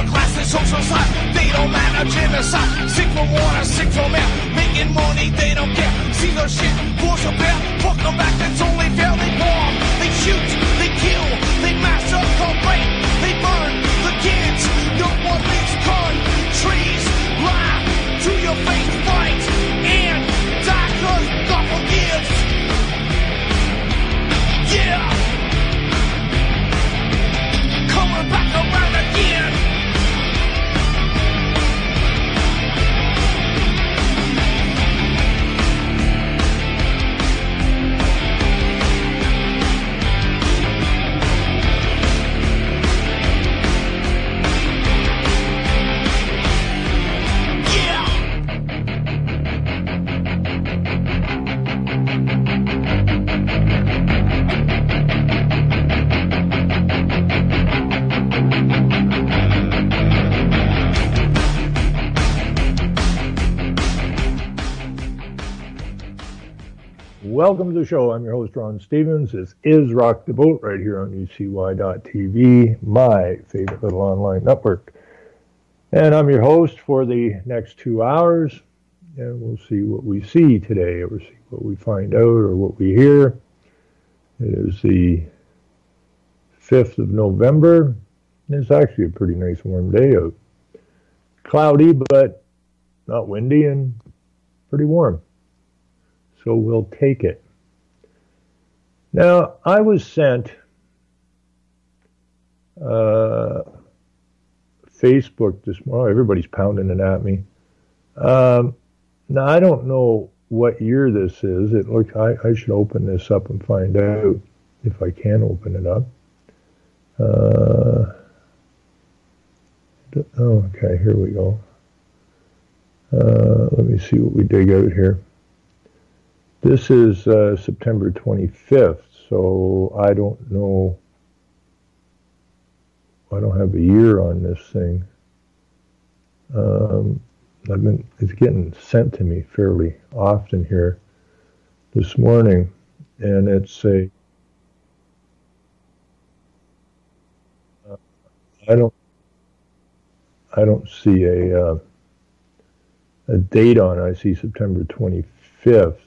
social class and social side. They don't matter, genocide. Sick for water, sick for air. Making money, they don't care. See their shit, force a bear. Fuck them back, that's only fair. They bomb, they shoot, they kill, they massacre, rape, they burn the kids. No one leaves countries. Lie to your face, fight and die 'cause God forgives. Yeah. Coming back around again. Welcome to the show. I'm your host, Ron Stevens. This is Rock the Boat right here on UCY.TV, my favorite little online network. And I'm your host for the next 2 hours, and we'll see what we see today, or see what we find out, or what we hear. It is the 5th of November. It's actually a pretty nice warm day out. Cloudy, but not windy, and pretty warm. So we'll take it. Now, I was sent Facebook this morning. Everybody's pounding it at me. Now, I don't know what year this is. It looks, I should open this up and find out if I can open it up. Okay, here we go. Let me see what we dig out here. This is September 25th, so I don't know. I don't have a year on this thing. It's getting sent to me fairly often here this morning, and it's a. I don't see a date on it. I see September 25th.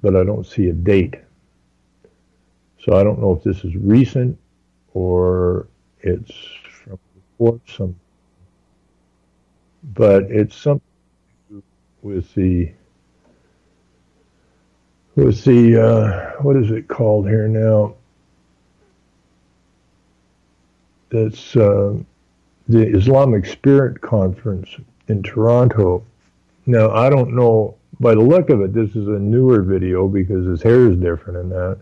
But I don't see a date. So I don't know if this is recent or it's from before some. But it's something with the what is it called here now? It's the Islamic Spirit Conference in Toronto. Now, I don't know, by the look of it, this is a newer video because his hair is different in that.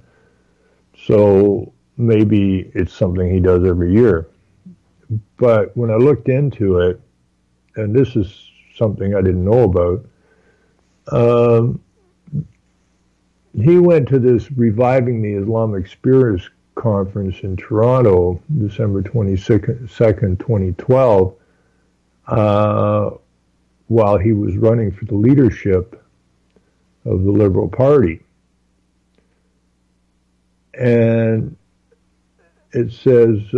So maybe it's something he does every year. But when I looked into it, and this is something I didn't know about, he went to this Reviving the Islamic Spirits Conference in Toronto, December 22nd, 2012, while he was running for the leadership of the Liberal Party. And it says,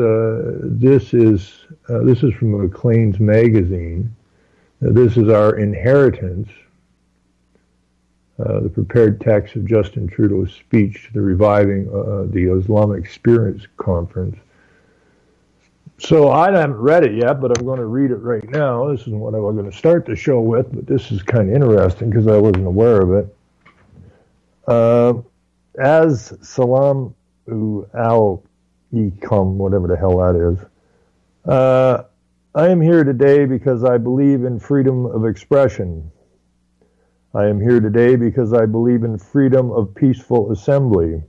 this is from Maclean's magazine. This is our inheritance, the prepared text of Justin Trudeau's speech to the Reviving the Islamic Spirits Conference. So I haven't read it yet, but I'm going to read it right now. This is what I'm going to start the show with, but this is kind of interesting because I wasn't aware of it. As Salam al-Iqam, whatever the hell that is, I am here today because I believe in freedom of expression. I am here today because I believe in freedom of peaceful assembly.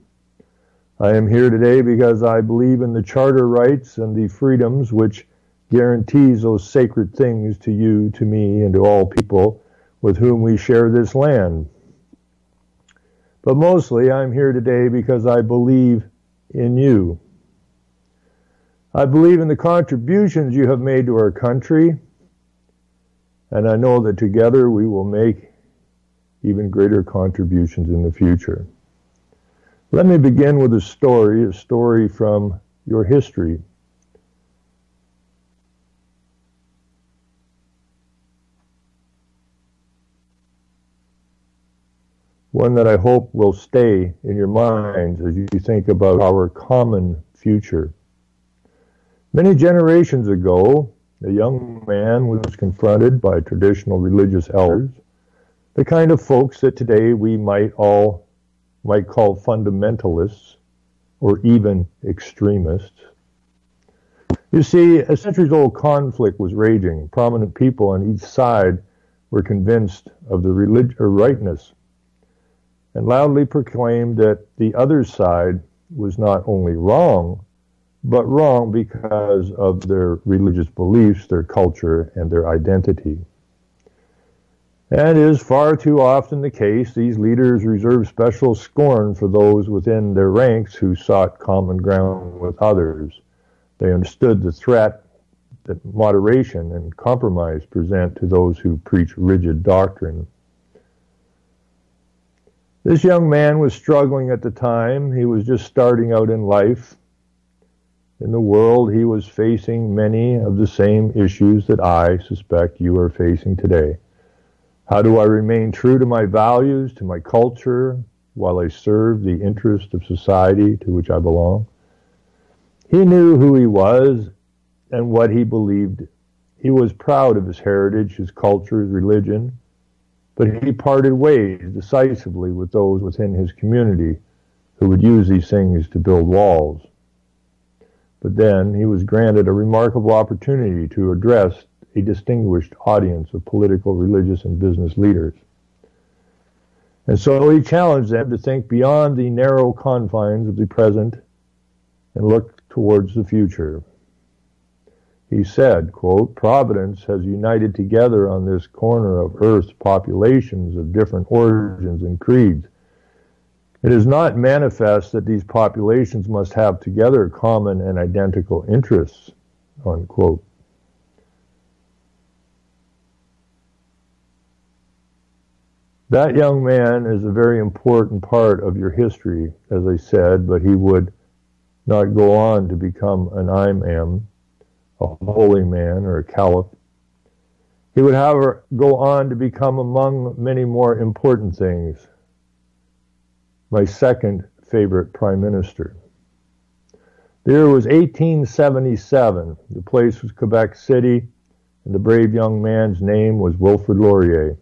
I am here today because I believe in the charter rights and the freedoms which guarantees those sacred things to you, to me, and to all people with whom we share this land. But mostly I'm here today because I believe in you. I believe in the contributions you have made to our country, and I know that together we will make even greater contributions in the future. Let me begin with a story from your history. One that I hope will stay in your minds as you think about our common future. Many generations ago, a young man was confronted by traditional religious elders, the kind of folks that today we might call fundamentalists or even extremists. You see, a centuries-old conflict was raging. Prominent people on each side were convinced of the rightness and loudly proclaimed that the other side was not only wrong, but wrong because of their religious beliefs, their culture, and their identity. And it is far too often the case, these leaders reserve special scorn for those within their ranks who sought common ground with others. They understood the threat that moderation and compromise present to those who preach rigid doctrine. This young man was struggling at the time. He was just starting out in life. In the world, he was facing many of the same issues that I suspect you are facing today. How do I remain true to my values, to my culture, while I serve the interest of society to which I belong? He knew who he was and what he believed. He was proud of his heritage, his culture, his religion, but he parted ways decisively with those within his community who would use these things to build walls. But then he was granted a remarkable opportunity to address a distinguished audience of political, religious, and business leaders. And so he challenged them to think beyond the narrow confines of the present and look towards the future. He said, quote, "Providence has united together on this corner of Earth's populations of different origins and creeds. It is not manifest that these populations must have together common and identical interests," unquote. That young man is a very important part of your history, as I said, but he would not go on to become an imam, a holy man, or a caliph. He would, however, go on to become, among many more important things, my second favorite prime minister. The year was 1877. The place was Quebec City, and the brave young man's name was Wilfrid Laurier.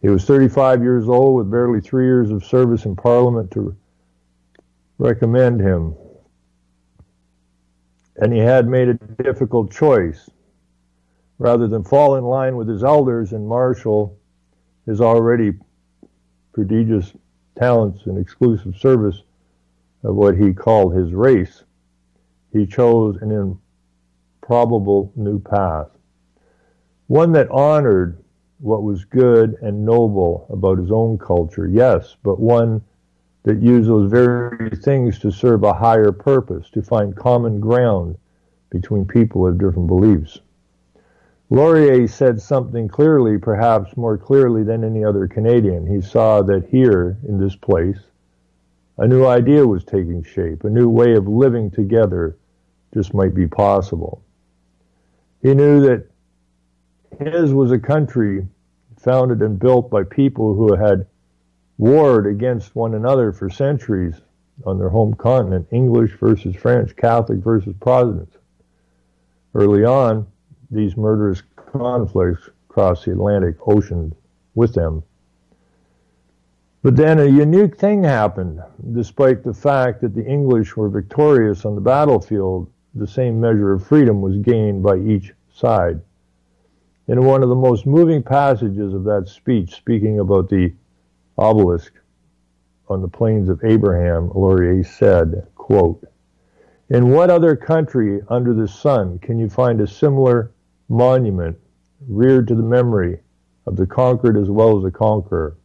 He was 35 years old with barely 3 years of service in Parliament to recommend him. And he had made a difficult choice. Rather than fall in line with his elders and marshal his already prodigious talents and exclusive service of what he called his race, he chose an improbable new path. One that honored what was good and noble about his own culture, yes, but one that used those very things to serve a higher purpose, to find common ground between people of different beliefs. Laurier said something clearly, perhaps more clearly than any other Canadian. He saw that here, in this place, a new idea was taking shape, a new way of living together just might be possible. He knew that his was a country founded and built by people who had warred against one another for centuries on their home continent, English versus French, Catholic versus Protestants. Early on, these murderous conflicts crossed the Atlantic Ocean with them. But then a unique thing happened. Despite the fact that the English were victorious on the battlefield, the same measure of freedom was gained by each side. In one of the most moving passages of that speech, speaking about the obelisk on the plains of Abraham, Laurier said, quote, "In what other country under the sun can you find a similar monument reared to the memory of the conquered as well as the conqueror?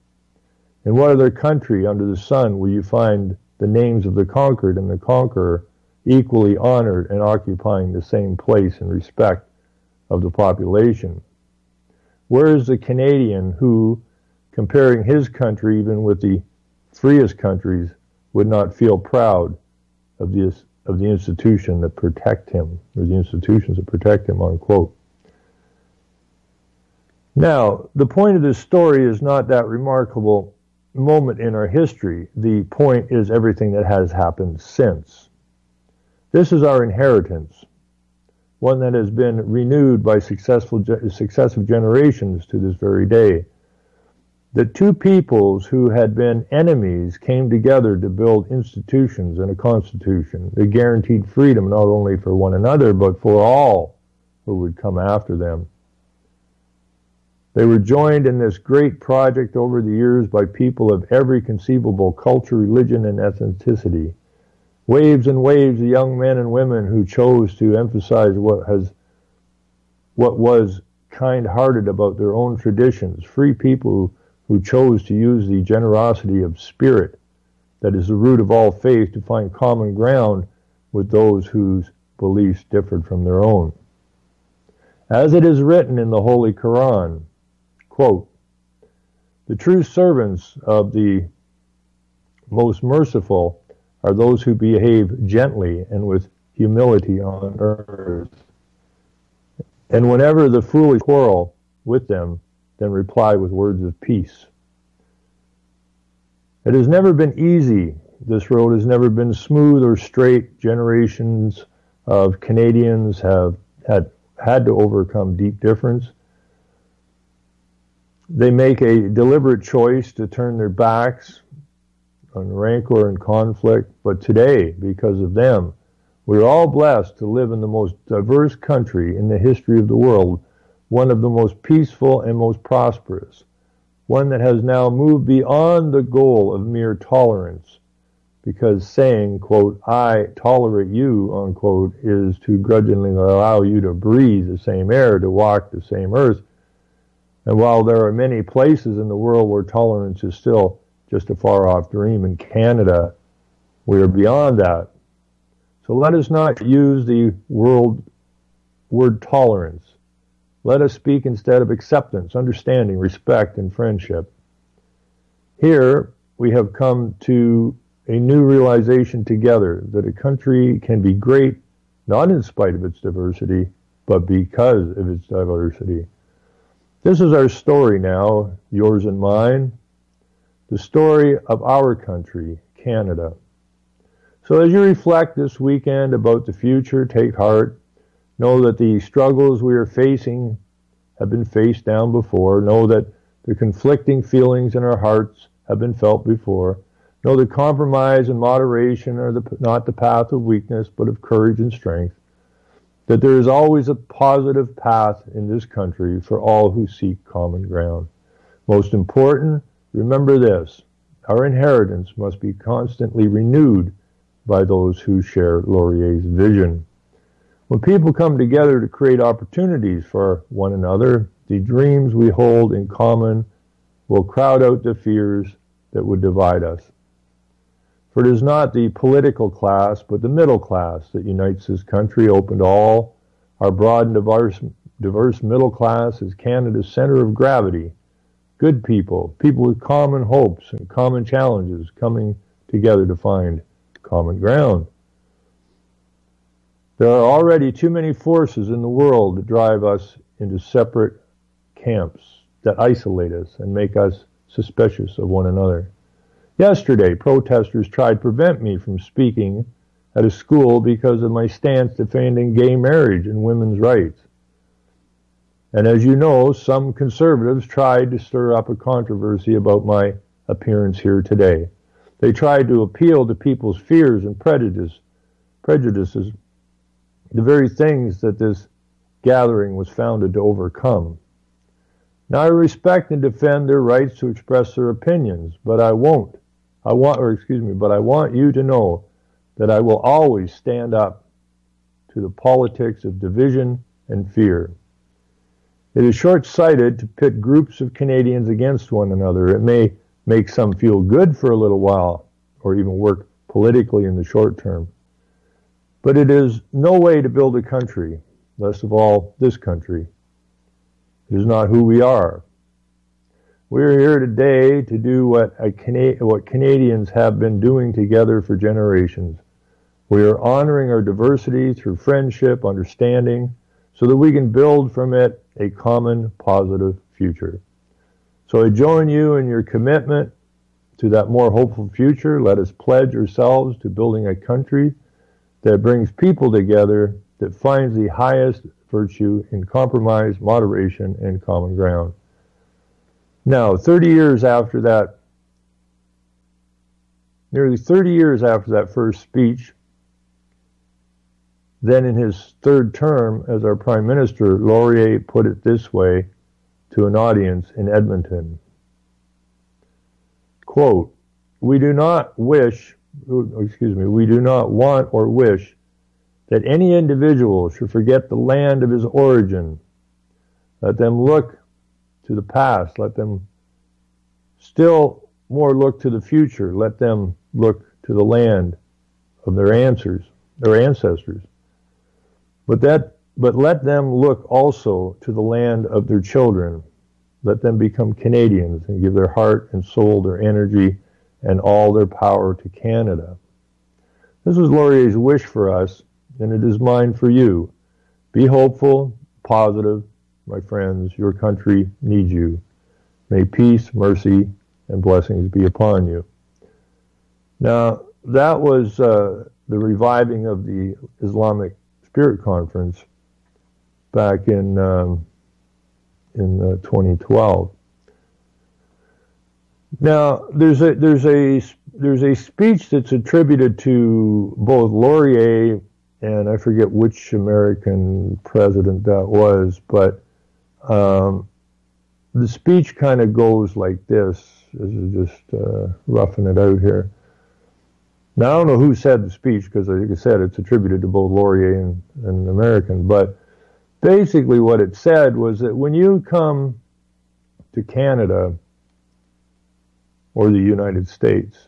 In what other country under the sun will you find the names of the conquered and the conqueror equally honored and occupying the same place in respect of the population? Where is the Canadian who, comparing his country even with the freest countries, would not feel proud of of the institution that protect him, or the institutions that protect him, unquote. Now, the point of this story is not that remarkable moment in our history. The point is everything that has happened since. This is our inheritance, one that has been renewed by successive generations to this very day. The two peoples who had been enemies came together to build institutions and a constitution that guaranteed freedom not only for one another, but for all who would come after them. They were joined in this great project over the years by people of every conceivable culture, religion, and ethnicity. Waves and waves of young men and women who chose to emphasize what was kind-hearted about their own traditions. Free people who chose to use the generosity of spirit that is the root of all faith to find common ground with those whose beliefs differed from their own. As it is written in the Holy Quran, quote, "The true servants of the most merciful are those who behave gently and with humility on earth. And whenever the foolish quarrel with them, then reply with words of peace." It has never been easy. This road has never been smooth or straight. Generations of Canadians have had to overcome deep difference. They make a deliberate choice to turn their backs on rancor and conflict, but today, because of them, we're all blessed to live in the most diverse country in the history of the world, one of the most peaceful and most prosperous, one that has now moved beyond the goal of mere tolerance, because saying, quote, "I tolerate you," unquote, is to grudgingly allow you to breathe the same air, to walk the same earth. And while there are many places in the world where tolerance is still just a far-off dream, in Canada, we are beyond that. So let us not use the word tolerance. Let us speak instead of acceptance, understanding, respect, and friendship. Here, we have come to a new realization together that a country can be great, not in spite of its diversity, but because of its diversity. This is our story now, yours and mine, the story of our country, Canada. So as you reflect this weekend about the future, take heart. Know that the struggles we are facing have been faced down before. Know that the conflicting feelings in our hearts have been felt before. Know that compromise and moderation are not the path of weakness, but of courage and strength. That there is always a positive path in this country for all who seek common ground. Most important, remember this: our inheritance must be constantly renewed by those who share Laurier's vision. When people come together to create opportunities for one another, the dreams we hold in common will crowd out the fears that would divide us. For it is not the political class, but the middle class that unites this country, open to all. Our broad and diverse middle class is Canada's center of gravity. Good people, people with common hopes and common challenges coming together to find common ground. There are already too many forces in the world that drive us into separate camps, that isolate us and make us suspicious of one another. Yesterday, protesters tried to prevent me from speaking at a school because of my stance defending gay marriage and women's rights. And as you know, some conservatives tried to stir up a controversy about my appearance here today. They tried to appeal to people's fears and prejudices, the very things that this gathering was founded to overcome. Now, I respect and defend their rights to express their opinions, but I want you to know that I will always stand up to the politics of division and fear. It is short-sighted to pit groups of Canadians against one another. It may make some feel good for a little while, or even work politically in the short term. But it is no way to build a country, least of all this country. It is not who we are. We are here today to do what Canadians have been doing together for generations. We are honoring our diversity through friendship, understanding, so that we can build from it a common positive future. So I join you in your commitment to that more hopeful future. Let us pledge ourselves to building a country that brings people together, that finds the highest virtue in compromise, moderation, and common ground. Now, 30 years after that, nearly 30 years after that first speech, then in his third term as our Prime Minister, Laurier put it this way to an audience in Edmonton. Quote, we do not want or wish that any individual should forget the land of his origin. Let them look to the past. Let them still more look to the future. Let them look to the land of their ancestors. But let them look also to the land of their children. Let them become Canadians and give their heart and soul, their energy, and all their power to Canada. This was Laurier's wish for us, and it is mine for you. Be hopeful, positive, my friends. Your country needs you. May peace, mercy, and blessings be upon you. Now, that was the reviving of the Islamic Spirit Conference back in 2012. Now, there's a speech that's attributed to both Laurier and I forget which American president that was, but the speech kind of goes like this. This is just roughing it out here. Now, I don't know who said the speech because, like I said, it's attributed to both Laurier and American, but basically what it said was that when you come to Canada or the United States,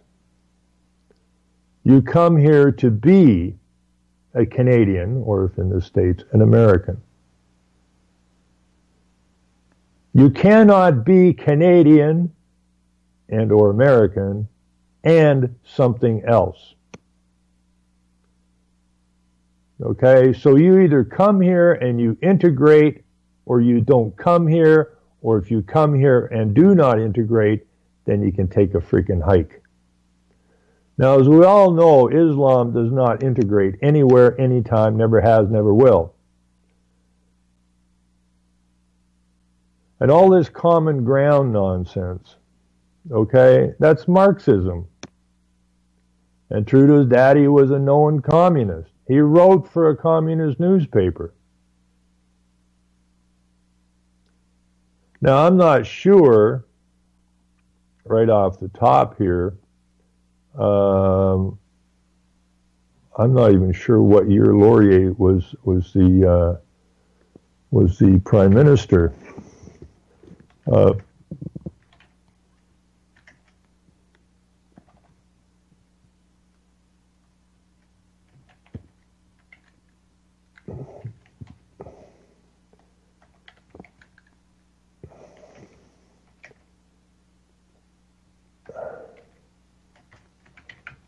you come here to be a Canadian, or if in the States, an American. You cannot be Canadian and or American and something else. Okay, so you either come here and you integrate, or you don't come here, or if you come here and do not integrate, then you can take a freaking hike. Now, as we all know, Islam does not integrate anywhere, anytime, never has, never will. And all this common ground nonsense, okay, that's Marxism. And Trudeau's daddy was a known communist. He wrote for a communist newspaper. Now, I'm not sure, right off the top here, I'm not even sure what year Laurier was the prime minister.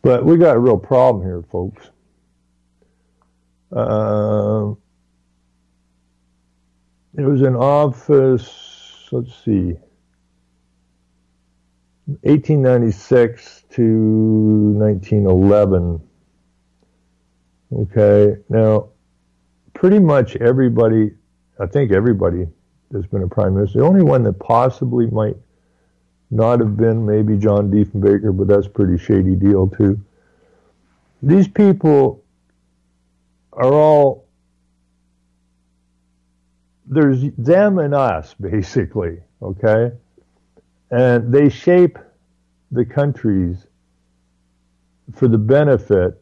But we got a real problem here, folks. It was in office, let's see, 1896 to 1911. Okay, now, pretty much everybody, I think everybody that's been a prime minister, the only one that possibly might not have been maybe John Diefenbaker, but that's a pretty shady deal too. These people are all, there's them and us, basically, okay? And they shape the countries for the benefit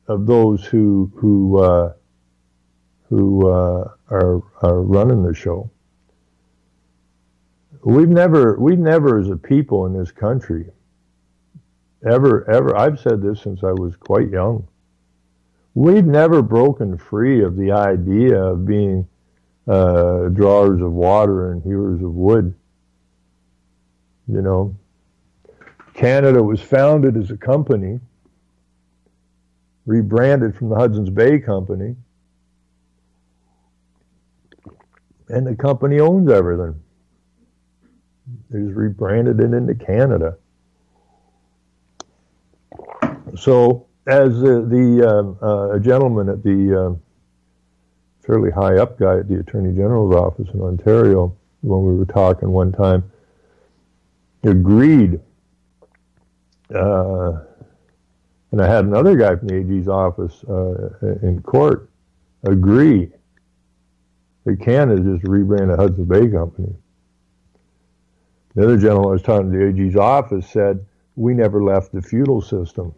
of those who are running the show. We've never as a people in this country, ever, I've said this since I was quite young, we've never broken free of the idea of being drawers of water and hewers of wood. You know, Canada was founded as a company rebranded from the Hudson's Bay Company. And the company owns everything. They just rebranded it into Canada. So, as a gentleman at the fairly high up guy at the Attorney General's office in Ontario, when we were talking one time, agreed, and I had another guy from the AG's office in court agree that Canada just rebranded Hudson's Bay Company. The other gentleman I was talking to the AG's office said, we never left the feudal system.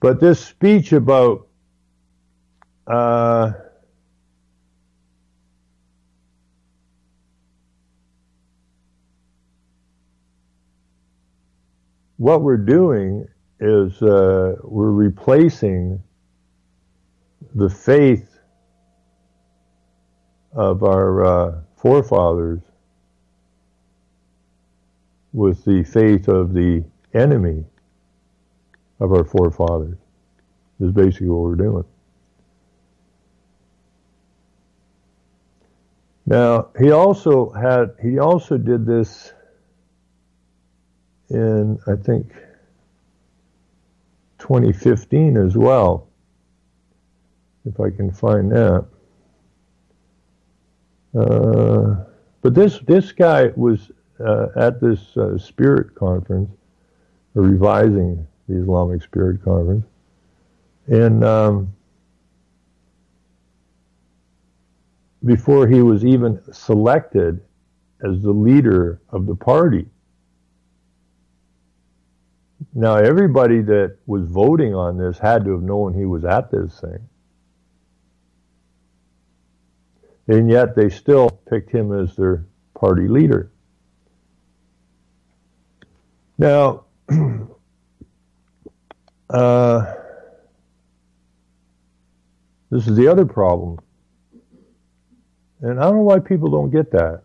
But this speech about what we're doing is we're replacing the faith of our forefathers with the faith of the enemy of our forefathers, is basically what we're doing. Now, he also did this in, I think, 2015 as well, if I can find that. But this guy was at this Spirit conference, or revising the Islamic Spirit Conference, and before he was even selected as the leader of the party. Now, everybody that was voting on this had to have known he was at this thing. And yet they still picked him as their party leader. Now, this is the other problem. And I don't know why people don't get that.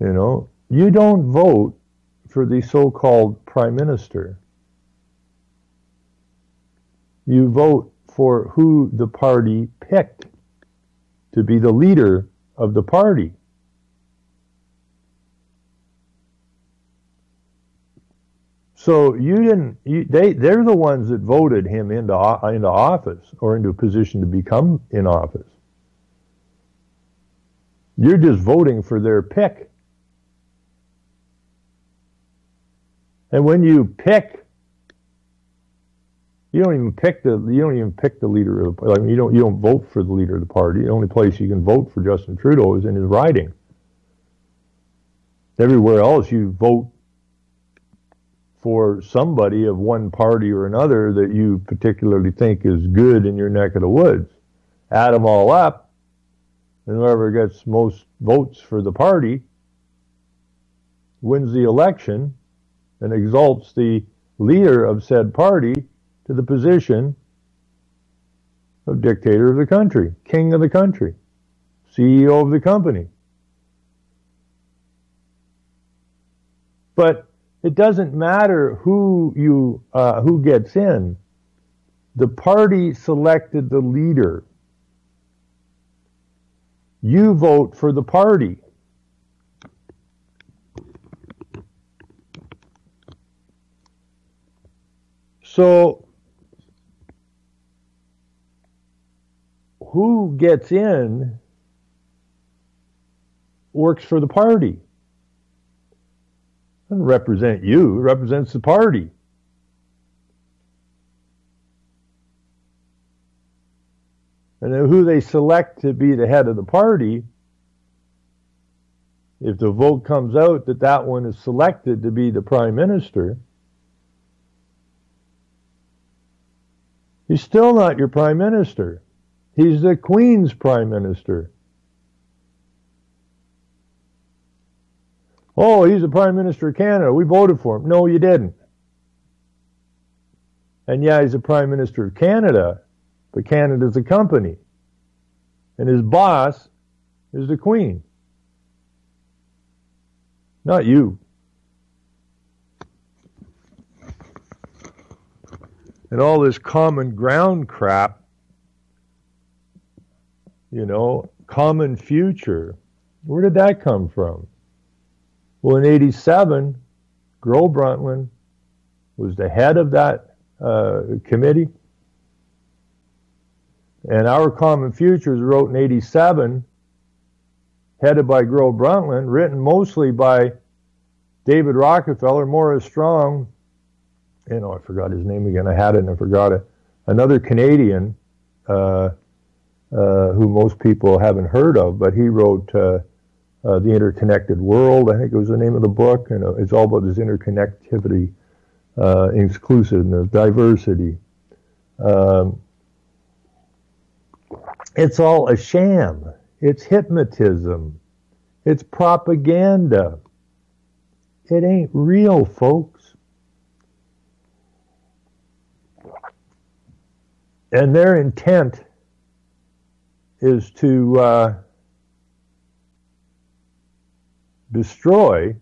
You know, you don't vote for the so-called prime minister. You vote for who the party picked to be the leader of the party. So they're the ones that voted him into office, or into a position to become in office. You're just voting for their pick. And when you pick, you don't even pick the leader of the party. I mean, you don't vote for the leader of the party. The only place you can vote for Justin Trudeau is in his riding. Everywhere else, you vote for somebody of one party or another that you particularly think is good in your neck of the woods. Add them all up, and whoever gets most votes for the party wins the election and exalts the leader of said party to the position of dictator of the country, king of the country, CEO of the company. But it doesn't matter who gets in. The party selected the leader. You vote for the party. So, who gets in works for the party. Doesn't represent you, it represents the party. And then who they select to be the head of the party, if the vote comes out that that one is selected to be the prime minister, he's still not your prime minister. He's the Queen's prime minister. Oh, he's the prime minister of Canada. We voted for him. No, you didn't. And yeah, he's the prime minister of Canada, but Canada's a company. And his boss is the Queen. Not you. And all this common ground crap, common future. Where did that come from? Well, in 87, Gro Brundtland was the head of that committee. And Our Common Futures wrote in 87, headed by Gro Brundtland, written mostly by David Rockefeller, Morris Strong, I forgot his name again. I had it and I forgot it. Another Canadian who most people haven't heard of, but he wrote The Interconnected World, I think it was the name of the book, and it's all about this interconnectivity, inclusiveness, diversity. It's all a sham. It's hypnotism. It's propaganda. It ain't real, folks. And their intent is to destroy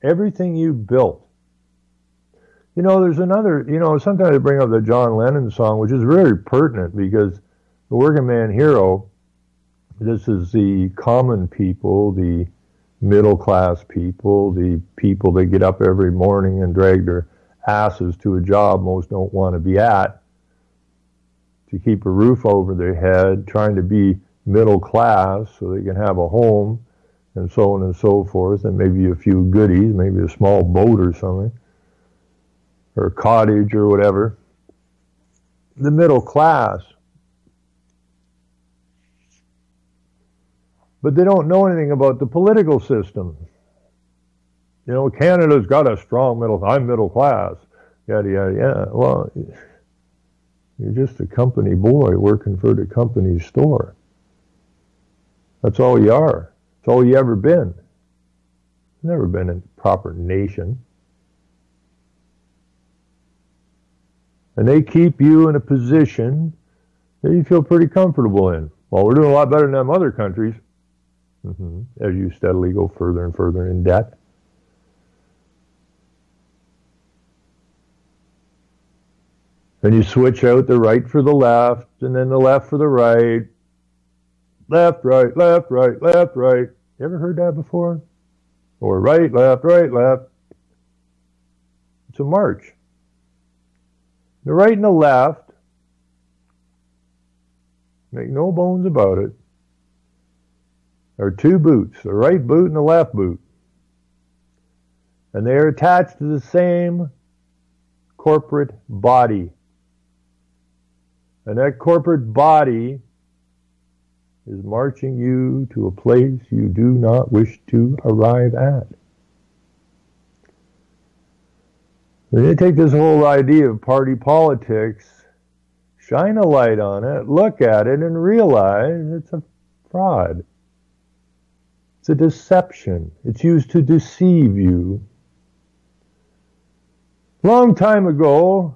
everything you built. There's another, sometimes I bring up the John Lennon song, which is very pertinent because the working man hero, this is the common people, the middle class people, the people that get up every morning and drag their asses to a job most don't want to be at, to keep a roof over their head, trying to be middle class so they can have a home and so on and so forth, and maybe a few goodies, maybe a small boat or something, or a cottage or whatever. The middle class. But they don't know anything about the political system. Canada's got a strong I'm middle class, yada, yada, yada. Well, you're just a company boy working for the company's store. That's all you are. That's all you ever been. Never been a proper nation. And they keep you in a position that you feel pretty comfortable in. Well, we're doing a lot better than them other countries. As you steadily go further and further in debt. And you switch out the right for the left, and then the left for the right. Left, right, left, right, left, right. You ever heard that before? Or right, left, right, left. It's a march. The right and the left, make no bones about it, are two boots, the right boot and the left boot. And they are attached to the same corporate body. And that corporate body is marching you to a place you do not wish to arrive at. When you take this whole idea of party politics, shine a light on it, look at it, and realize it's a fraud. It's a deception. It's used to deceive you. Long time ago,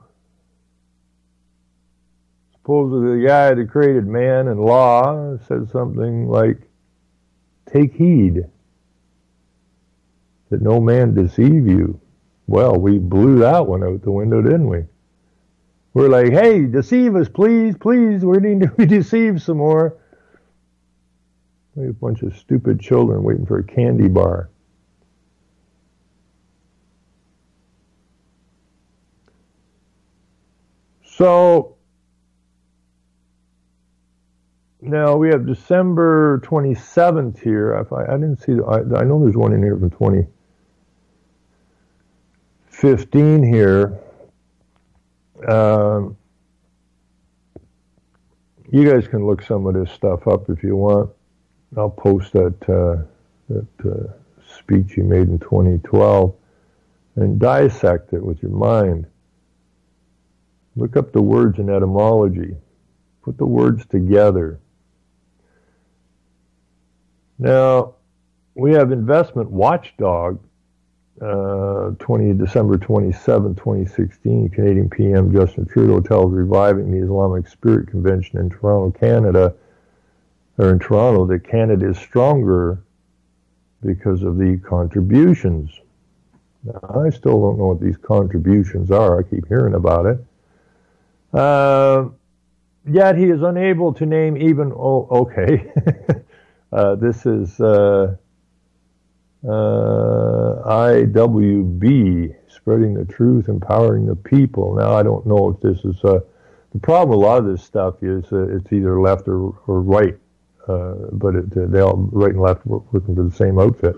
supposedly the guy that created man and law said something like, take heed that no man deceive you. Well, we blew that one out the window, didn't we? We're like, hey, deceive us, please, please. We need to be deceived some more. Like a bunch of stupid children waiting for a candy bar. So, now we have December 27th here. I didn't see, I know there's one in here from 2015 here. You guys can look some of this stuff up if you want. I'll post that speech you made in 2012 and dissect it with your mind. Look up the words in etymology. Put the words together. Now, we have Investment Watchdog, December 27, 2016, Canadian PM Justin Trudeau tells reviving the Islamic Spirit Convention in Toronto, Canada, or in Toronto, that Canada is stronger because of the contributions. Now, I still don't know what these contributions are. I keep hearing about it. Yet he is unable to name even, this is IWB, Spreading the Truth, Empowering the People. Now, I don't know if this is, the problem with a lot of this stuff is it's either left or right, but they all, right and left, working for the same outfit.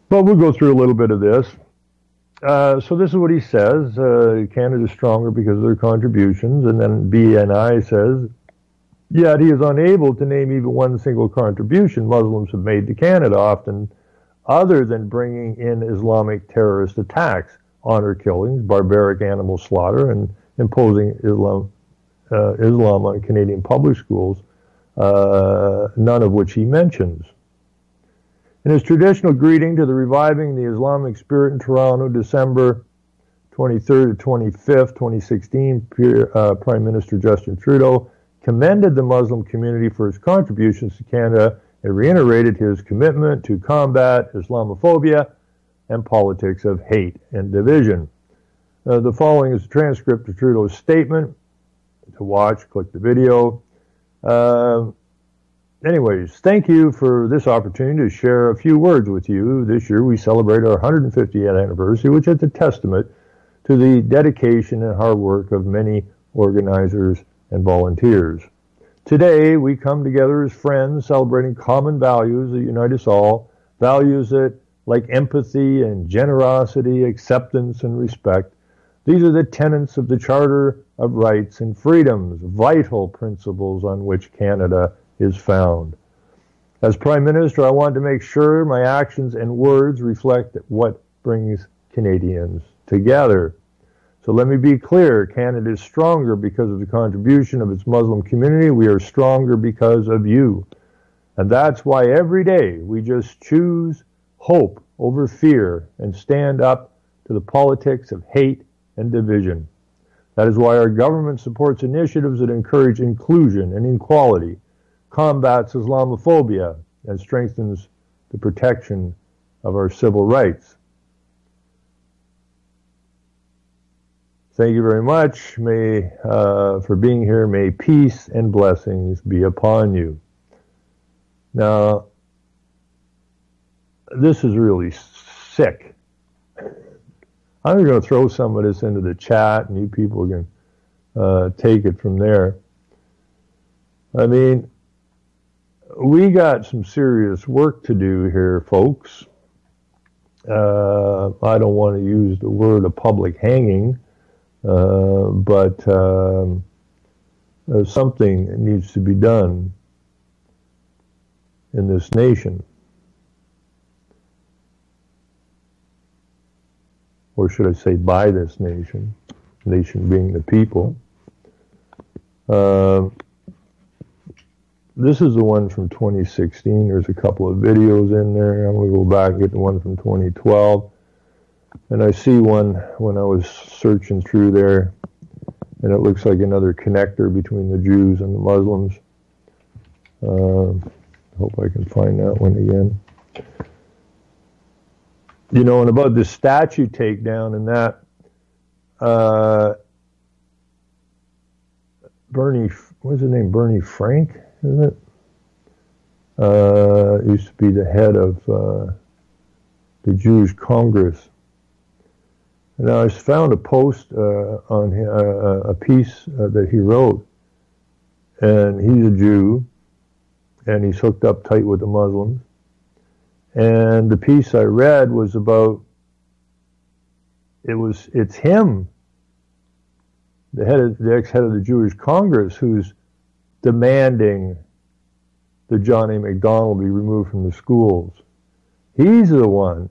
But we'll go through a little bit of this. So this is what he says. Canada is stronger because of their contributions. And then BNI says, yet he is unable to name even one single contribution Muslims have made to Canada, often other than bringing in Islamic terrorist attacks, honor killings, barbaric animal slaughter, and imposing Islam on Canadian public schools, none of which he mentions. In his traditional greeting to the Reviving the Islamic Spirit in Toronto, December 23rd to 25th, 2016, Prime Minister Justin Trudeau commended the Muslim community for its contributions to Canada and reiterated his commitment to combat Islamophobia and politics of hate and division. The following is a transcript of Trudeau's statement. To watch, click the video. Anyways, thank you for this opportunity to share a few words with you. This year we celebrate our 150th anniversary, which is a testament to the dedication and hard work of many organizers and volunteers. Today we come together as friends, celebrating common values that unite us all, values that, like empathy and generosity, acceptance and respect, these are the tenets of the Charter of Rights and Freedoms, vital principles on which Canada is found. As Prime Minister, I want to make sure my actions and words reflect what brings Canadians together. So let me be clear, Canada is stronger because of the contribution of its Muslim community. We are stronger because of you. And that's why every day we just choose hope over fear and stand up to the politics of hate and division. That is why our government supports initiatives that encourage inclusion and equality, combats Islamophobia, and strengthens the protection of our civil rights. Thank you very much for being here. May peace and blessings be upon you. Now, this is really sick. I'm going to throw some of this into the chat, and you people can take it from there. I mean, we got some serious work to do here, folks. I don't want to use the word a public hanging, but something needs to be done in this nation. Or should I say by this nation, nation being the people. This is the one from 2016. There's a couple of videos in there. I'm going to go back and get the one from 2012. And I see one when I was searching through there, and it looks like another connector between the Jews and the Muslims. I hope I can find that one again. You know, and about this statue takedown and that, Bernie, what's his name? Bernie Frank, isn't it? Used to be the head of the Jewish Congress. And I found a post on a piece that he wrote, and he's a Jew, and he's hooked up tight with the Muslims. And the piece I read was about, it's him, the ex-head of the Jewish Congress, who's demanding that John A. Macdonald be removed from the schools. He's the one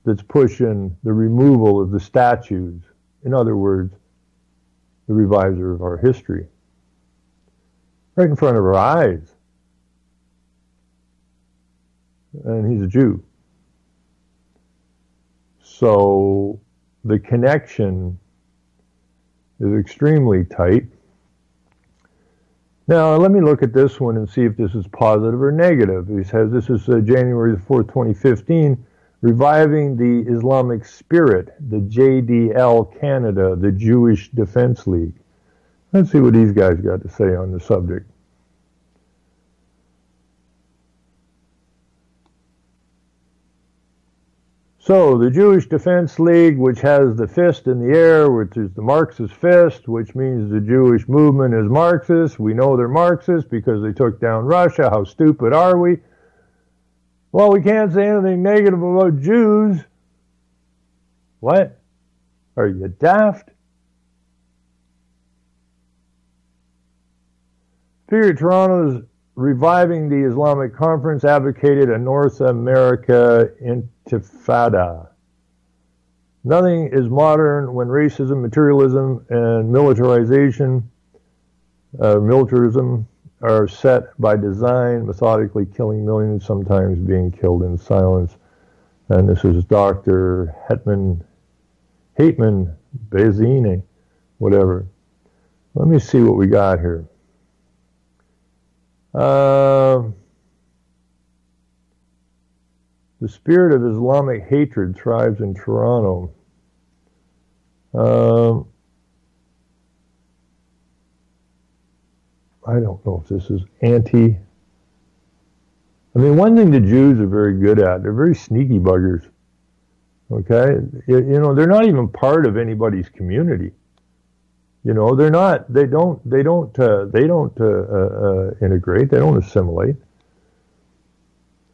that's pushing the removal of the statues. In other words, the reviser of our history. Right in front of our eyes. And he's a Jew. So the connection is extremely tight. Now, let me look at this one and see if this is positive or negative. He says, this is January the 4th, 2015. Reviving the Islamic Spirit, the JDL Canada, the Jewish Defense League. Let's see what these guys got to say on the subject. So, the Jewish Defense League, which has the fist in the air, which is the Marxist fist, which means the Jewish movement is Marxist. We know they're Marxist because they took down Russia. How stupid are we? Well, we can't say anything negative about Jews. What? Are you daft? Spirit Toronto's Reviving the Islamic Conference advocated a North America intifada. Nothing is modern when racism, materialism, and militarism are set by design, methodically killing millions, sometimes being killed in silence. And this is Dr. Hetman Bezine, whatever. Let me see what we got here. The spirit of Islamic hatred thrives in Toronto. I don't know if this is anti. I mean, one thing the Jews are very good at, they're very sneaky buggers. Okay? You know, they're not even part of anybody's community. You know, they're not, they don't integrate, they don't assimilate.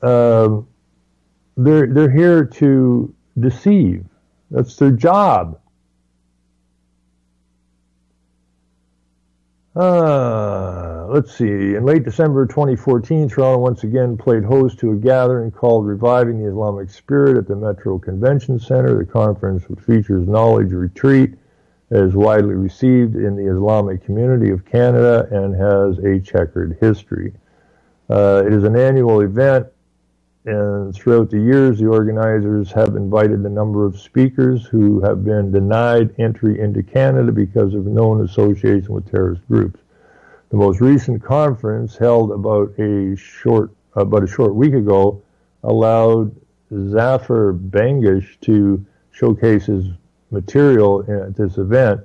They're here to deceive. That's their job. Let's see. In late December 2014, Toronto once again played host to a gathering called Reviving the Islamic Spirit at the Metro Convention Center. The conference, which features knowledge retreat, is widely received in the Islamic community of Canada and has a checkered history. It is an annual event, and throughout the years, the organizers have invited a number of speakers who have been denied entry into Canada because of known association with terrorist groups. The most recent conference, held about a short week ago, allowed Zafar Bangash to showcase his material at this event.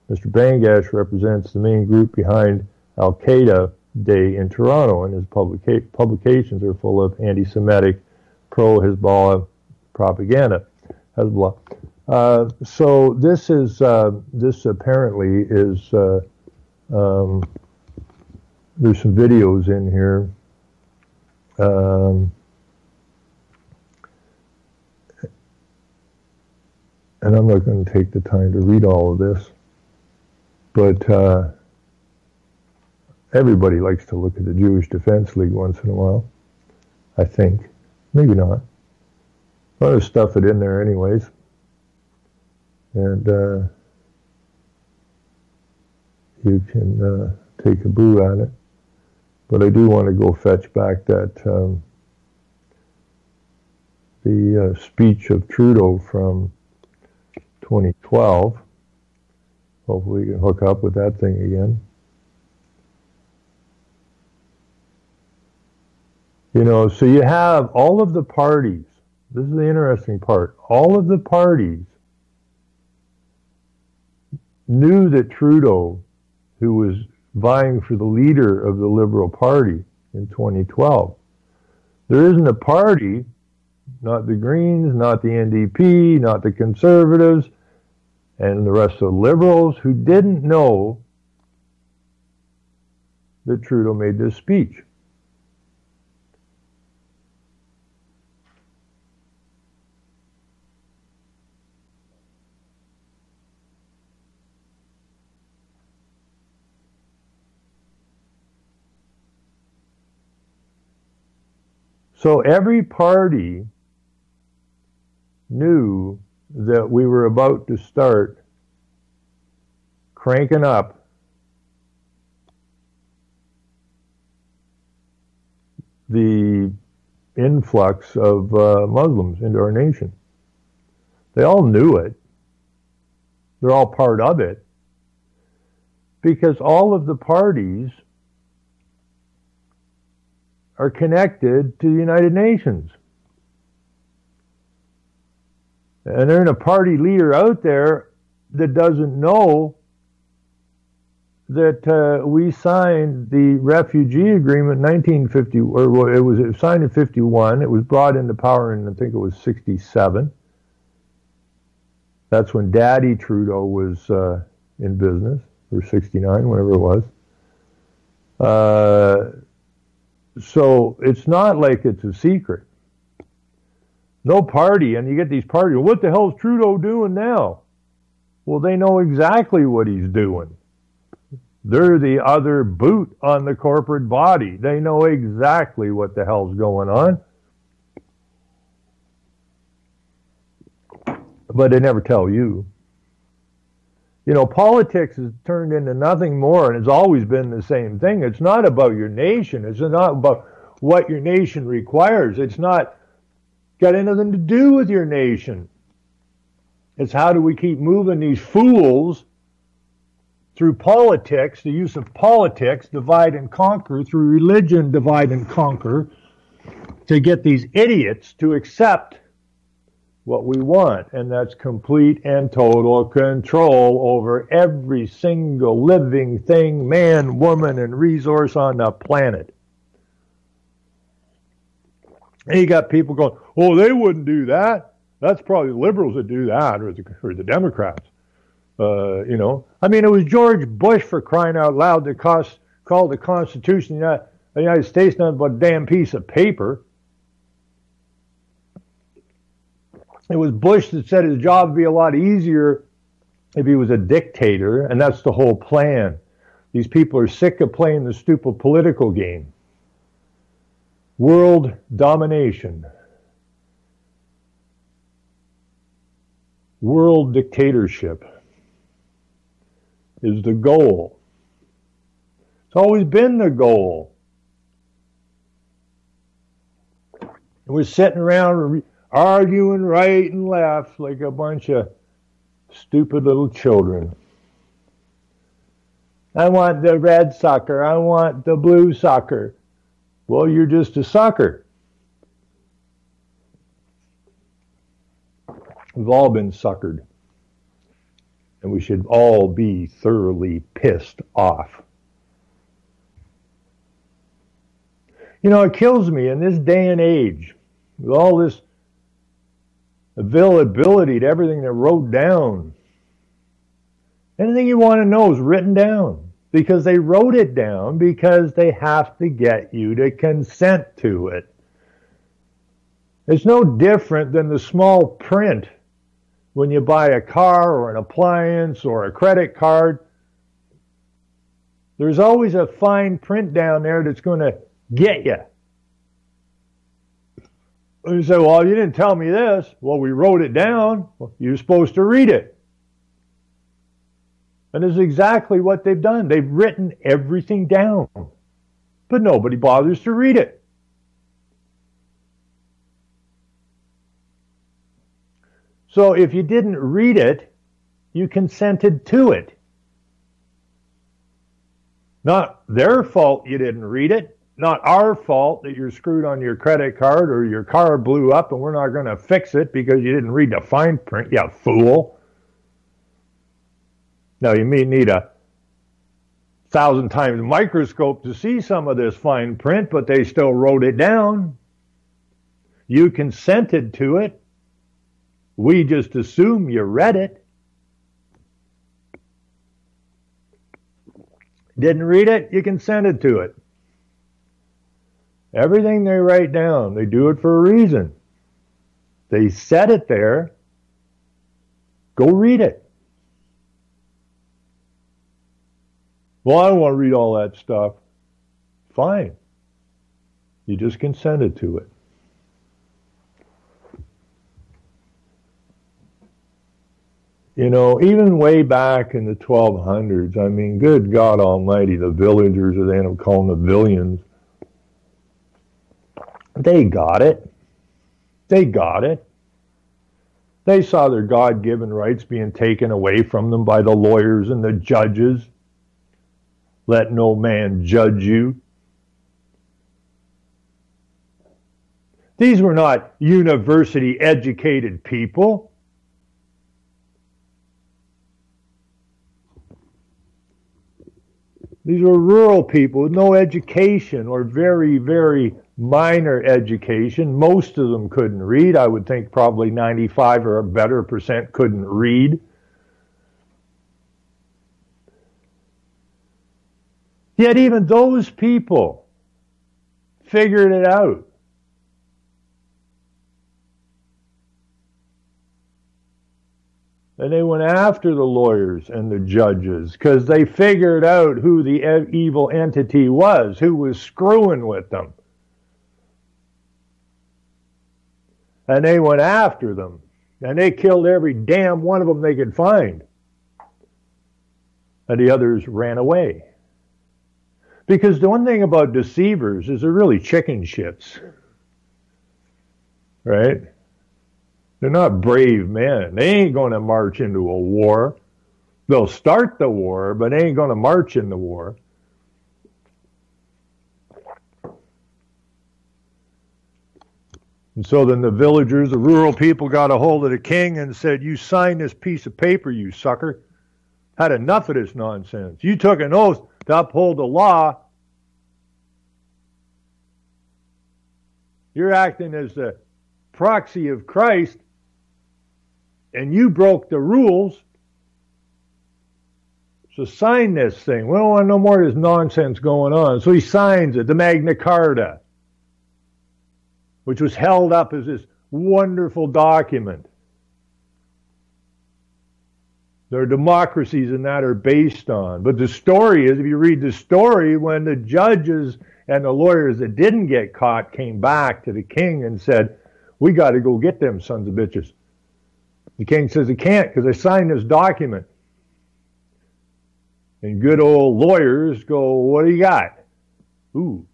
Mr. Bangash represents the main group behind Al-Qaeda Day in Toronto, and his publications are full of anti-Semitic, pro-Hezbollah propaganda. Hezbollah. So this is this apparently is there's some videos in here. And I'm not going to take the time to read all of this, but everybody likes to look at the Jewish Defense League once in a while, I think. Maybe not. I'll just stuff it in there anyways. And you can take a boo at it. But I do want to go fetch back that the speech of Trudeau from 2012. Hopefully we can hook up with that thing again. You know, so you have all of the parties. This is the interesting part. All of the parties knew that Trudeau, who was vying for the leader of the Liberal Party in 2012, there isn't a party, not the Greens, not the NDP, not the Conservatives, and the rest of the Liberals, who didn't know that Trudeau made this speech. So every party knew that we were about to start cranking up the influx of Muslims into our nation. They all knew it. They're all part of it. Because all of the parties are connected to the United Nations. And there ain't a party leader out there that doesn't know that we signed the refugee agreement in 1950, or it was signed in 51. It was brought into power in, I think it was 67. That's when Daddy Trudeau was in business, or 69, whatever it was. So it's not like it's a secret. No party, and you get these parties, what the hell is Trudeau doing now? Well, they know exactly what he's doing. They're the other boot on the corporate body. They know exactly what the hell's going on. But they never tell you. You know, politics has turned into nothing more, and it's always been the same thing. It's not about your nation. It's not about what your nation requires. It's not got anything to do with your nation. It's how do we keep moving these fools through politics, the use of politics, divide and conquer, through religion, divide and conquer, to get these idiots to accept what we want, and that's complete and total control over every single living thing, man, woman, and resource on the planet. And you got people going, oh, they wouldn't do that. That's probably the liberals that do that, or the Democrats. You know, I mean, it was George Bush, for crying out loud, that called the Constitution of the United States nothing but a damn piece of paper. It was Bush that said his job would be a lot easier if he was a dictator, and that's the whole plan. These people are sick of playing the stupid political game. World domination. World dictatorship is the goal. It's always been the goal. And we're sitting around arguing right and left like a bunch of stupid little children. I want the red sucker. I want the blue sucker. Well, you're just a sucker. We've all been suckered. And we should all be thoroughly pissed off. You know, it kills me in this day and age, with all this availability to everything they're wrote down. Anything you want to know is written down. Because they wrote it down because they have to get you to consent to it. It's no different than the small print when you buy a car or an appliance or a credit card. There's always a fine print down there that's going to get you. And you say, well, you didn't tell me this. Well, we wrote it down. Well, you're supposed to read it. And this is exactly what they've done. They've written everything down. But nobody bothers to read it. So if you didn't read it, you consented to it. Not their fault you didn't read it. Not our fault that you're screwed on your credit card or your car blew up and we're not going to fix it because you didn't read the fine print, you fool. Now, you may need a 1,000 times microscope to see some of this fine print, but they still wrote it down. You consented to it. We just assume you read it. Didn't read it, you consented to it. Everything they write down, they do it for a reason. They said it there. Go read it. Well, I don't want to read all that stuff. Fine. You just consented to it. You know, even way back in the 1200s, I mean, good God Almighty, the villagers, or they end up calling the villians, they got it. They got it. They saw their God-given rights being taken away from them by the lawyers and the judges. Let no man judge you. These were not university-educated people. These were rural people with no education or very, very minor education. Most of them couldn't read. I would think probably 95 or better percent couldn't read. Yet even those people figured it out. And they went after the lawyers and the judges because they figured out who the evil entity was, who was screwing with them. And they went after them. And they killed every damn one of them they could find. And the others ran away. Because the one thing about deceivers is they're really chicken shits. Right? They're not brave men. They ain't going to march into a war. They'll start the war, but they ain't going to march in the war. And so then the villagers, the rural people, got a hold of the king and said, "You signed this piece of paper, you sucker. Had enough of this nonsense. You took an oath to uphold the law. You're acting as the proxy of Christ, and you broke the rules. So sign this thing. We don't want no more of this nonsense going on." So he signs it, the Magna Carta, which was held up as this wonderful document. Their democracies and that are based on. But the story is, if you read the story, when the judges and the lawyers that didn't get caught came back to the king and said, "We got to go get them sons of bitches." The king says he can't because I signed this document. And good old lawyers go, "What do you got?" "Ooh,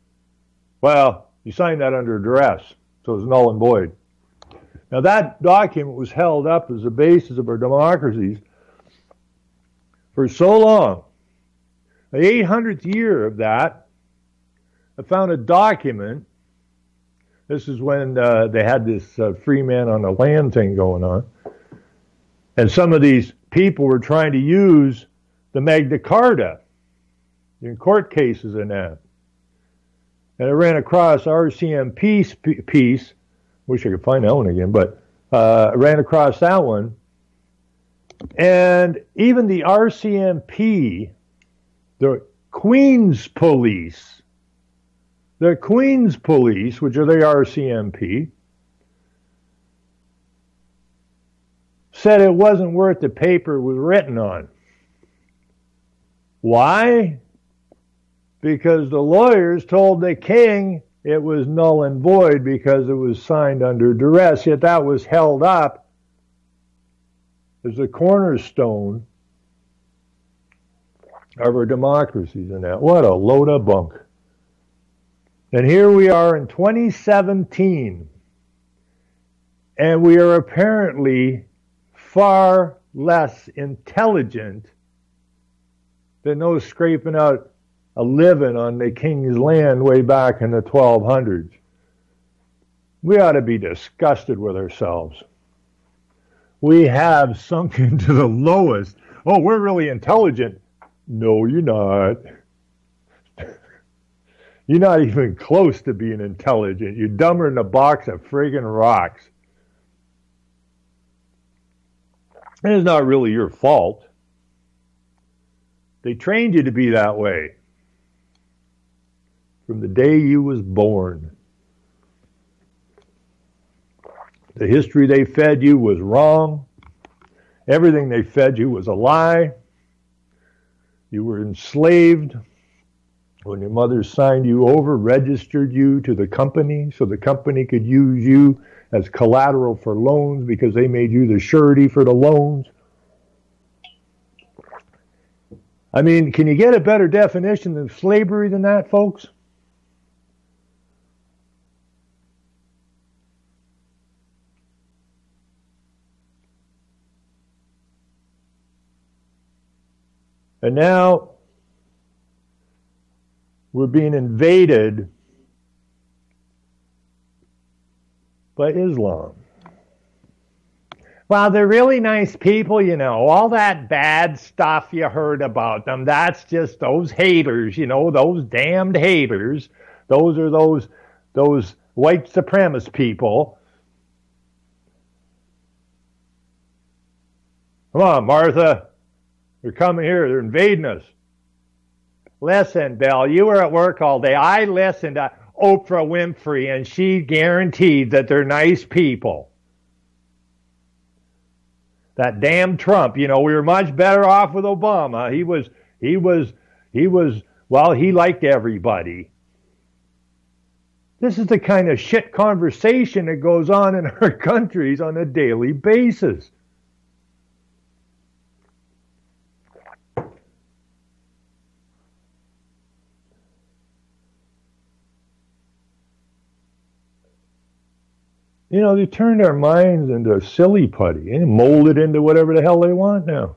well, you signed that under duress, so it's null and void." Now that document was held up as the basis of our democracies for so long. The 800th year of that, I found a document. This is when they had this free man on the land thing going on. And some of these people were trying to use the Magna Carta in court cases and that. And I ran across RCMP piece. Wish I could find that one again, but I ran across that one. And even the RCMP, the Queen's Police, which are the RCMP, said it wasn't worth the paper it was written on. Why? Because the lawyers told the king it was null and void because it was signed under duress, yet that was held up as a cornerstone of our democracies and that. What a load of bunk. And here we are in 2017, and we are apparently far less intelligent than those scraping out a living on the king's land way back in the 1200s. We ought to be disgusted with ourselves. We have sunk into the lowest. Oh, we're really intelligent. No, you're not. You're not even close to being intelligent. You're dumber than a box of friggin' rocks. And it's not really your fault. They trained you to be that way from the day you was born. The history they fed you was wrong. Everything they fed you was a lie. You were enslaved when your mother signed you over, registered you to the company so the company could use you as collateral for loans because they made you the surety for the loans. I mean, can you get a better definition of slavery than that, folks? And now we're being invaded by Islam. Well, they're really nice people, you know. All that bad stuff you heard about them, that's just those haters, you know, those damned haters. Those are those white supremacist people. Come on, Martha. They're coming here. They're invading us. Listen, Bill, you were at work all day. I listened to Oprah Winfrey, and she guaranteed that they're nice people. That damn Trump, you know, we were much better off with Obama. Well, he liked everybody. This is the kind of shit conversation that goes on in our countries on a daily basis. You know, they turned our minds into silly putty and molded into whatever the hell they want now.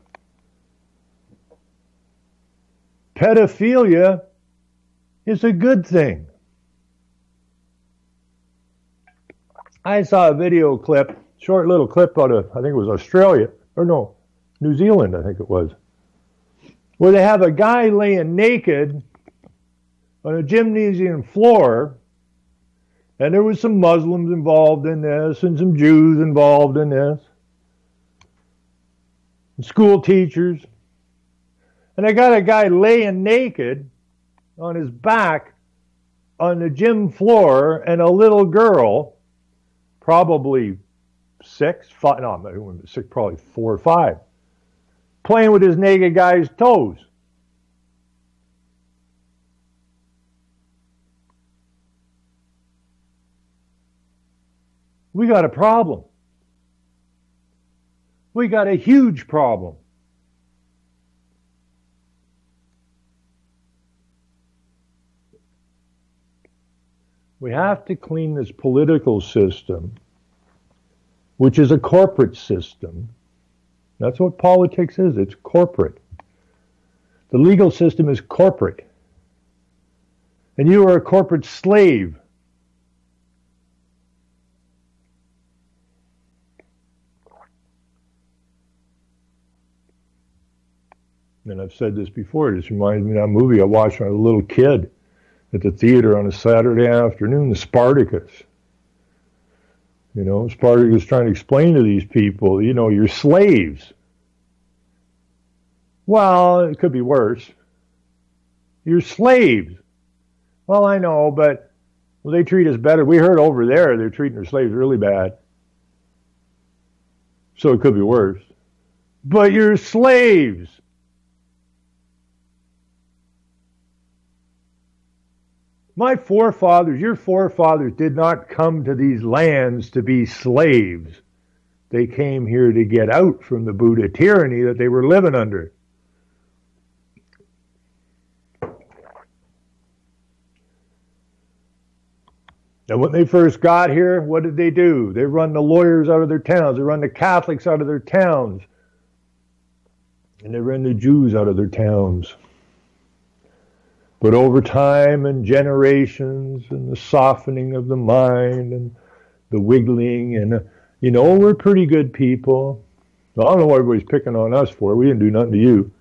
Pedophilia is a good thing. I saw a video clip, short little clip out of, I think it was Australia, or no, New Zealand, I think it was, where they have a guy laying naked on a gymnasium floor. And there was some Muslims involved in this and some Jews involved in this. And school teachers. And I got a guy laying naked on his back on the gym floor and a little girl, probably 6, 5, no, 6, probably 4 or 5, playing with his naked guy's toes. We got a problem. We got a huge problem. We have to clean this political system, which is a corporate system. That's what politics is. It's corporate. The legal system is corporate. And you are a corporate slave. And I've said this before, it just reminds me of that movie I watched when I was a little kid at the theater on a Saturday afternoon, the Spartacus. You know, Spartacus trying to explain to these people, you know, you're slaves. Well, it could be worse. You're slaves. Well, I know, but they treat us better. We heard over there they're treating their slaves really bad. So it could be worse. But you're slaves. My forefathers, your forefathers, did not come to these lands to be slaves. They came here to get out from the Buddha tyranny that they were living under. And when they first got here, what did they do? They run the lawyers out of their towns. They run the Catholics out of their towns. And they run the Jews out of their towns. But over time and generations and the softening of the mind and the wiggling and, you know, we're pretty good people. I don't know what everybody's picking on us for. We didn't do nothing to you.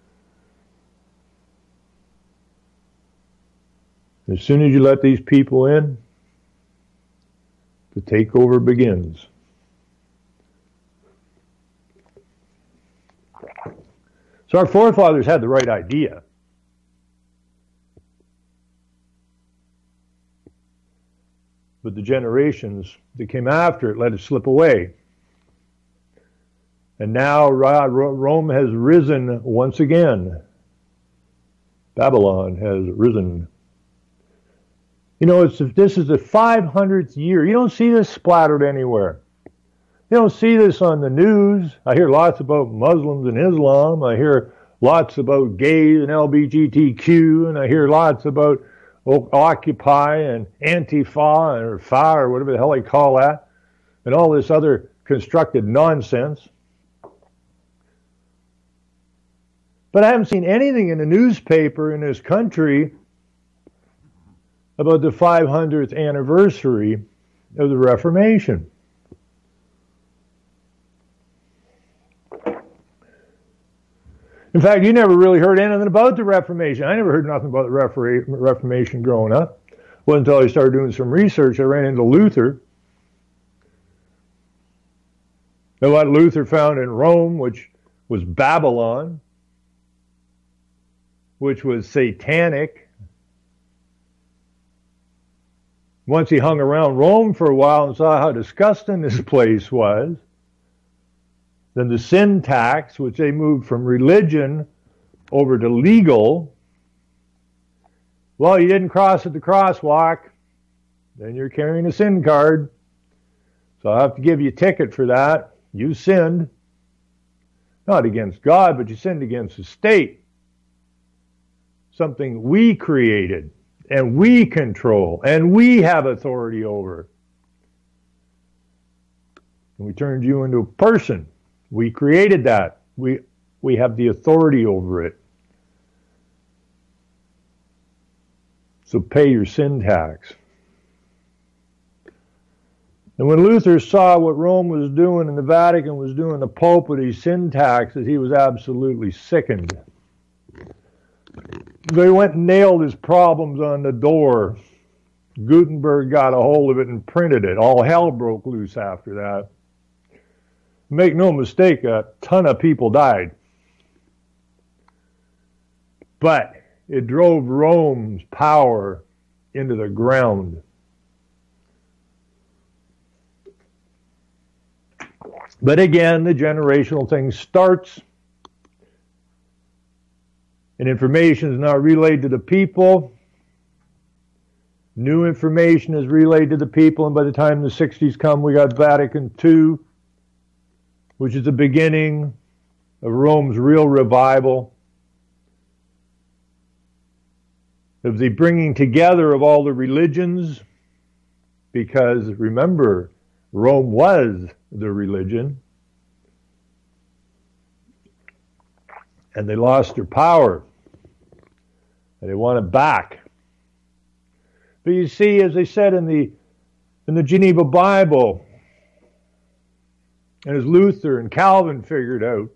As soon as you let these people in, the takeover begins. So our forefathers had the right idea. But the generations that came after it let it slip away. And now Rome has risen once again. Babylon has risen. You know, this is the 500th year. You don't see this splattered anywhere. You don't see this on the news. I hear lots about Muslims and Islam. I hear lots about gays and LGBTQ. And I hear lots about Occupy and Antifa or FA or whatever the hell they call that, and all this other constructed nonsense. But I haven't seen anything in the newspaper in this country about the 500th anniversary of the Reformation. In fact, you never really heard anything about the Reformation. I never heard nothing about the Reformation growing up. It wasn't until I started doing some research I ran into Luther. And what Luther found in Rome, which was Babylon, which was satanic. Once he hung around Rome for a while and saw how disgusting this place was, then the sin tax, which they moved from religion over to legal, well, you didn't cross at the crosswalk, then you're carrying a sin card. So I'll have to give you a ticket for that. You sinned. Not against God, but you sinned against the state. Something we created, and we control, and we have authority over. And we turned you into a person. We created that. We have the authority over it. So pay your sin tax. And when Luther saw what Rome was doing and the Vatican was doing, the Pope with these sin taxes, he was absolutely sickened. They went and nailed his problems on the door. Gutenberg got a hold of it and printed it. All hell broke loose after that. Make no mistake, a ton of people died. But it drove Rome's power into the ground. But again, the generational thing starts, and information is now relayed to the people. New information is relayed to the people, and by the time the 60s come, we got Vatican II, which is the beginning of Rome's real revival, of the bringing together of all the religions, because remember, Rome was the religion, and they lost their power, and they want it back. But you see, as they said in the Geneva Bible, and as Luther and Calvin figured out,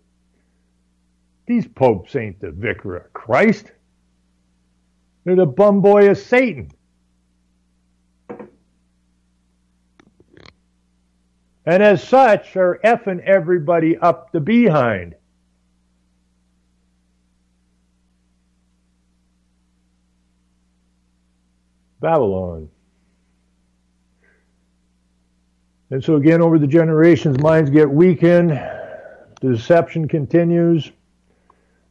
these popes ain't the vicar of Christ. They're the bum boy of Satan. And as such, are effing everybody up the behind. Babylon. And so again, over the generations, minds get weakened. The deception continues.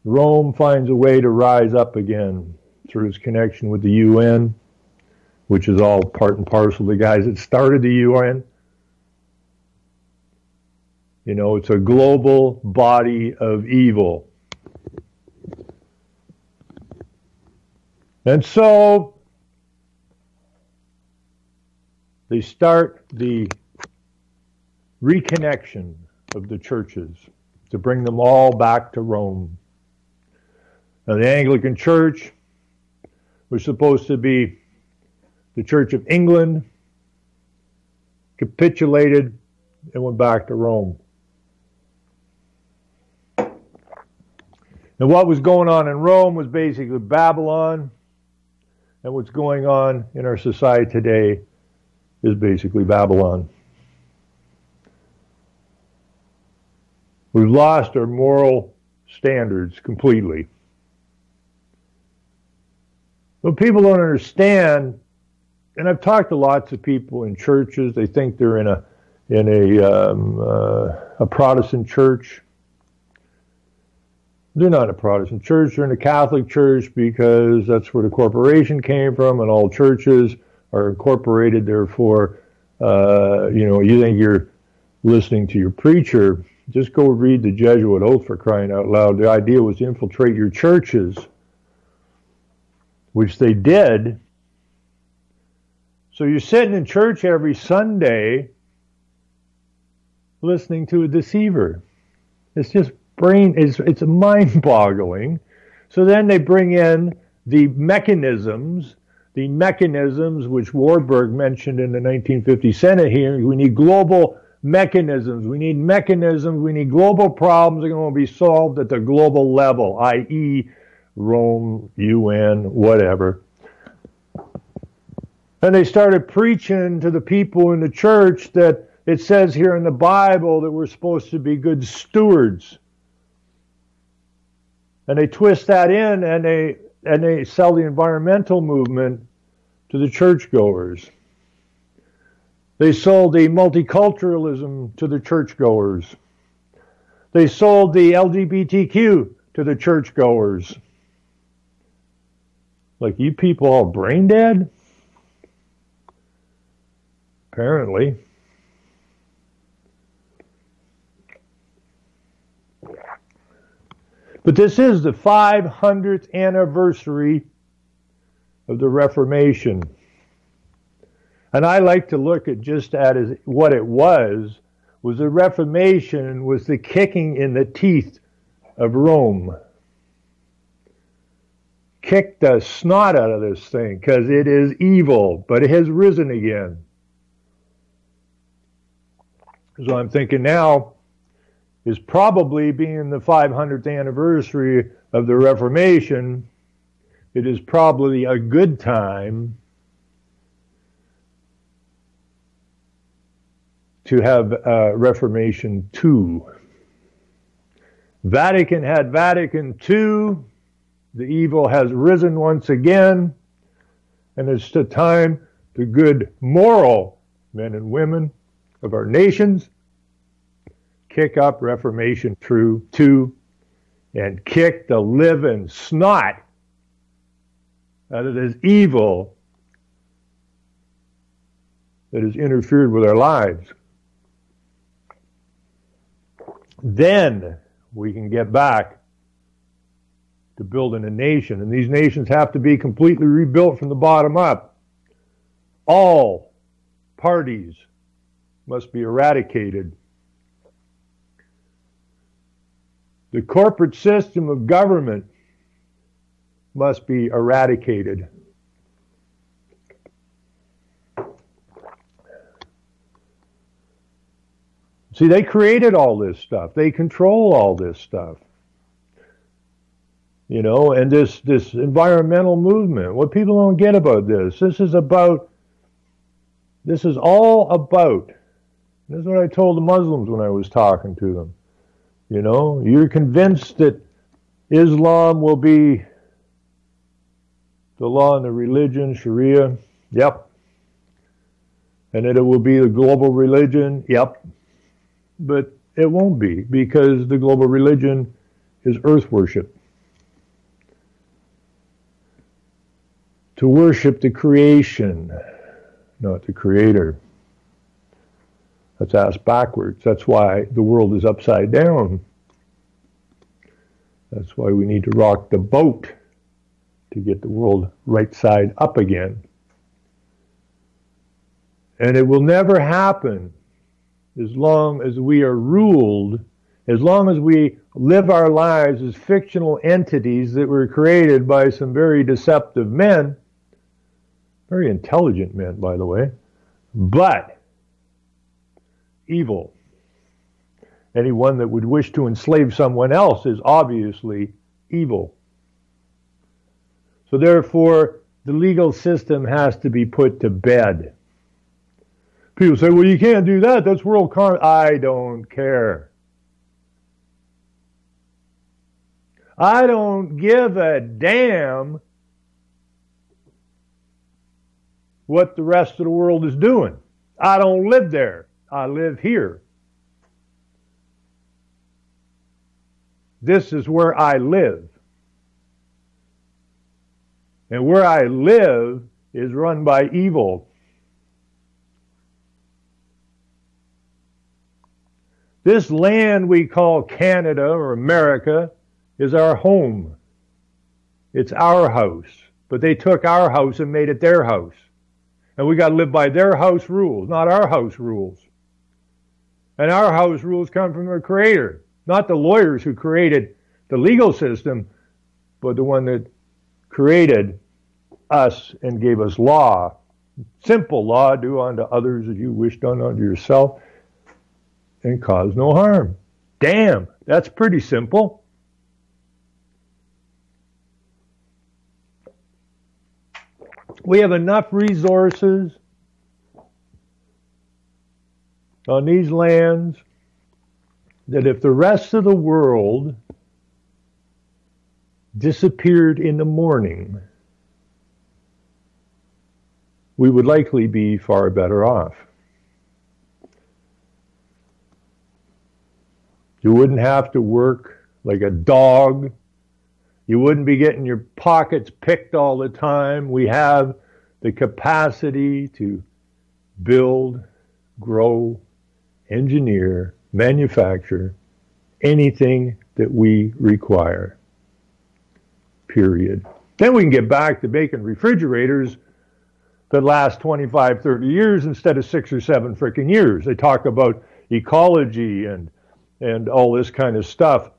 Rome finds a way to rise up again through its connection with the UN, which is all part and parcel of the guys that started the UN. You know, it's a global body of evil. And so they start the reconnection of the churches to bring them all back to Rome. Now, the Anglican Church was supposed to be the Church of England, capitulated, and went back to Rome. And what was going on in Rome was basically Babylon, and what's going on in our society today is basically Babylon. We've lost our moral standards completely. What people don't understand, and I've talked to lots of people in churches, they think they're in a Protestant church. They're not a Protestant church, they're in a Catholic church because that's where the corporation came from, and all churches are incorporated. Therefore, you think you're listening to your preacher. Just go read the Jesuit Oath, for crying out loud. The idea was to infiltrate your churches, which they did. So you're sitting in church every Sunday listening to a deceiver. It's just it's mind-boggling. So then they bring in the mechanisms which Warburg mentioned in the 1950 Senate hearing. We need global mechanisms. We need mechanisms. We need global problems that are going to be solved at the global level, i.e., Rome, UN, whatever. And they started preaching to the people in the church that it says here in the Bible that we're supposed to be good stewards. And they twist that in, and they sell the environmental movement to the churchgoers. They sold the multiculturalism to the churchgoers. They sold the LGBTQ to the churchgoers. Like, you people all brain dead? Apparently. But this is the 500th anniversary of the Reformation. And I like to look at just that as what it was the Reformation was the kicking in the teeth of Rome. Kick the snot out of this thing because it is evil, but it has risen again. So I'm thinking now is probably being the 500th anniversary of the Reformation, it is probably a good time to have Reformation II. Vatican had Vatican II. The evil has risen once again. And it's the time the good moral men and women of our nations kick up Reformation II and kick the living snot out of this evil that has interfered with our lives. Then we can get back to building a nation. And these nations have to be completely rebuilt from the bottom up. All parties must be eradicated. The corporate system of government must be eradicated. See, they created all this stuff. They control all this stuff. You know, and this environmental movement, what people don't get about this is all about, this is what I told the Muslims when I was talking to them. You know, you're convinced that Islam will be the law and the religion, Sharia? Yep. And that it will be the global religion? Yep. But it won't be, because the global religion is earth worship. To worship the creation, not the creator. That's asked backwards. That's why the world is upside down. That's why we need to rock the boat to get the world right side up again. And it will never happen as long as we are ruled, as long as we live our lives as fictional entities that were created by some very deceptive men, very intelligent men, by the way, but evil. Anyone that would wish to enslave someone else is obviously evil. So therefore, the legal system has to be put to bed. People say, well, you can't do that. That's world karma. I don't care. I don't give a damn what the rest of the world is doing. I don't live there. I live here. This is where I live. And where I live is run by evil. This land we call Canada or America is our home. It's our house. But they took our house and made it their house. And we got to live by their house rules, not our house rules. And our house rules come from the Creator, not the lawyers who created the legal system, but the one that created us and gave us law. Simple law, do unto others as you wish done unto yourself. and cause no harm. Damn, that's pretty simple. We have enough resources on these lands that if the rest of the world disappeared in the morning, we would likely be far better off. You wouldn't have to work like a dog. You wouldn't be getting your pockets picked all the time. We have the capacity to build, grow, engineer, manufacture anything that we require. Period. Then we can get back to making refrigerators that last 25, 30 years instead of 6 or 7 freaking years. They talk about ecology and all this kind of stuff.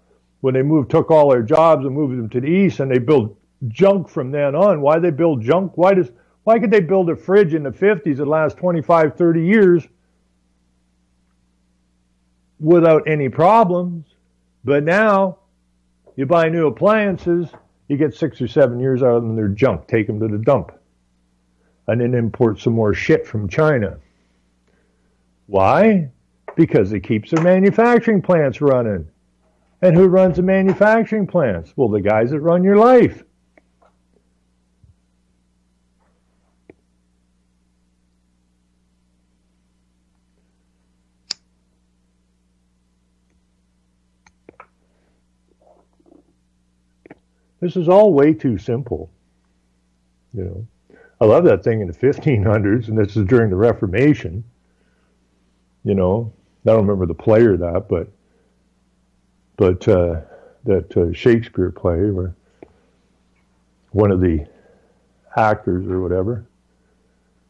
When they took all their jobs and moved them to the east, and they built junk from then on. Why they build junk? Why could they build a fridge in the 50s that lasts 25, 30 years without any problems? But now, you buy new appliances, you get 6 or 7 years out of them, they're junk. Take them to the dump. And then import some more shit from China. Why? Because it keeps their manufacturing plants running. And who runs the manufacturing plants? Well, the guys that run your life. This is all way too simple. You know, I love that thing in the 1500s, and this is during the Reformation. You know, I don't remember the play or that, but that Shakespeare play where one of the actors or whatever,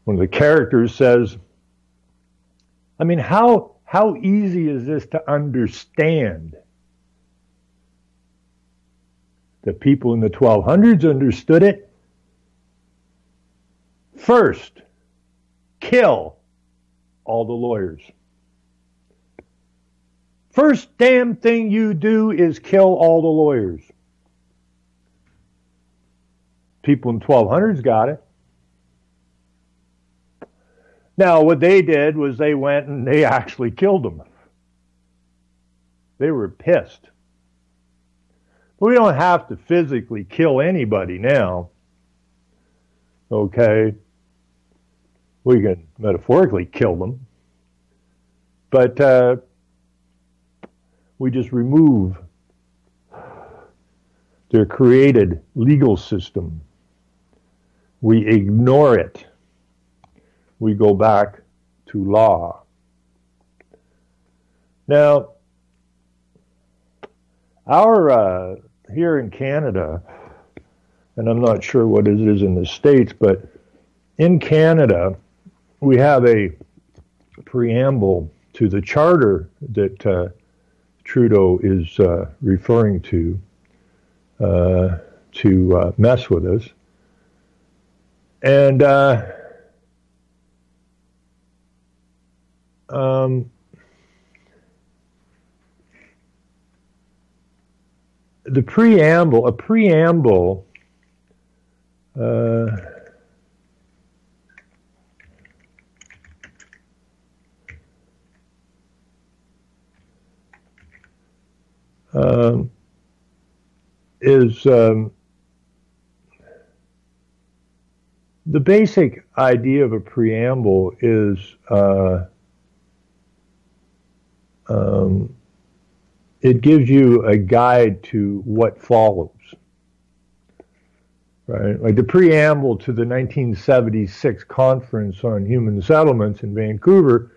one of the characters says, I mean, how easy is this to understand? The people in the 1200s understood it. First, kill all the lawyers. First damn thing you do is kill all the lawyers. People in 1200s got it. Now, what they did was they went and they actually killed them. They were pissed. But we don't have to physically kill anybody now. Okay? We can metaphorically kill them. But we just remove their created legal system. We ignore it. We go back to law. Now, our here in Canada, and I'm not sure what it is in the States, but in Canada, we have a preamble to the charter that Trudeau is referring to mess with us. And a preamble is the basic idea of a preamble is it gives you a guide to what follows, right? Like the preamble to the 1976 Conference on Human Settlements in Vancouver,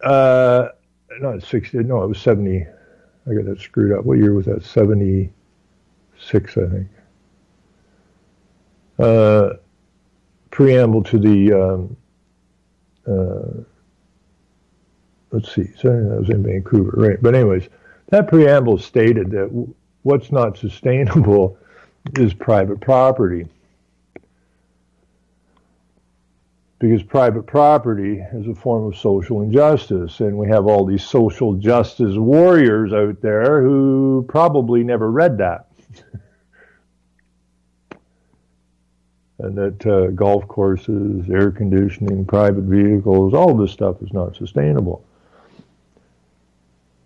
not 60, no, it was 70, I got that screwed up. What year was that? 76, I think. Preamble to the, let's see, so that was in Vancouver, right? But anyways, that preamble stated that what's not sustainable is private property. because private property is a form of social injustice, and we have all these social justice warriors out there who probably never read that. And that golf courses, air conditioning, private vehicles, all this stuff is not sustainable.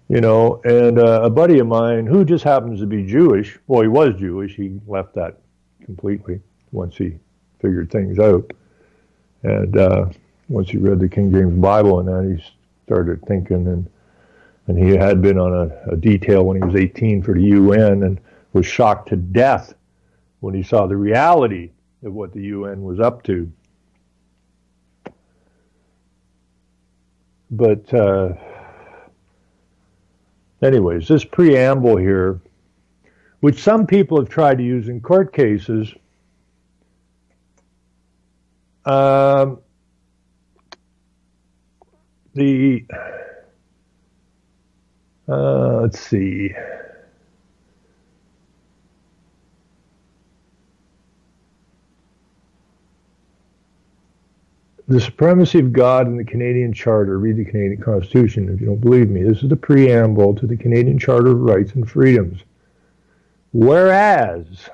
You know, and a buddy of mine who just happens to be Jewish, well, he was Jewish, he left that completely once he figured things out. And once he read the King James Bible and that, he started thinking, and he had been on a detail when he was 18 for the UN and was shocked to death when he saw the reality of what the UN was up to. But anyways, this preamble here, which some people have tried to use in court cases, let's see. The supremacy of God in the Canadian Charter. Read the Canadian Constitution if you don't believe me. This is the preamble to the Canadian Charter of Rights and Freedoms. Whereas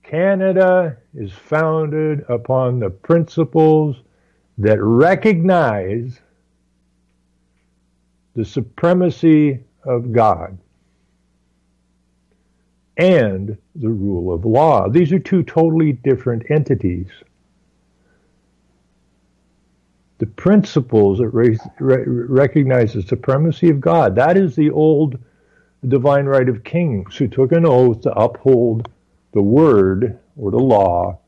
Canada is founded upon the principles that recognize the supremacy of God and the rule of law. These are two totally different entities. The principles that recognize the supremacy of God, that is the old divine right of kings who took an oath to uphold the word or the law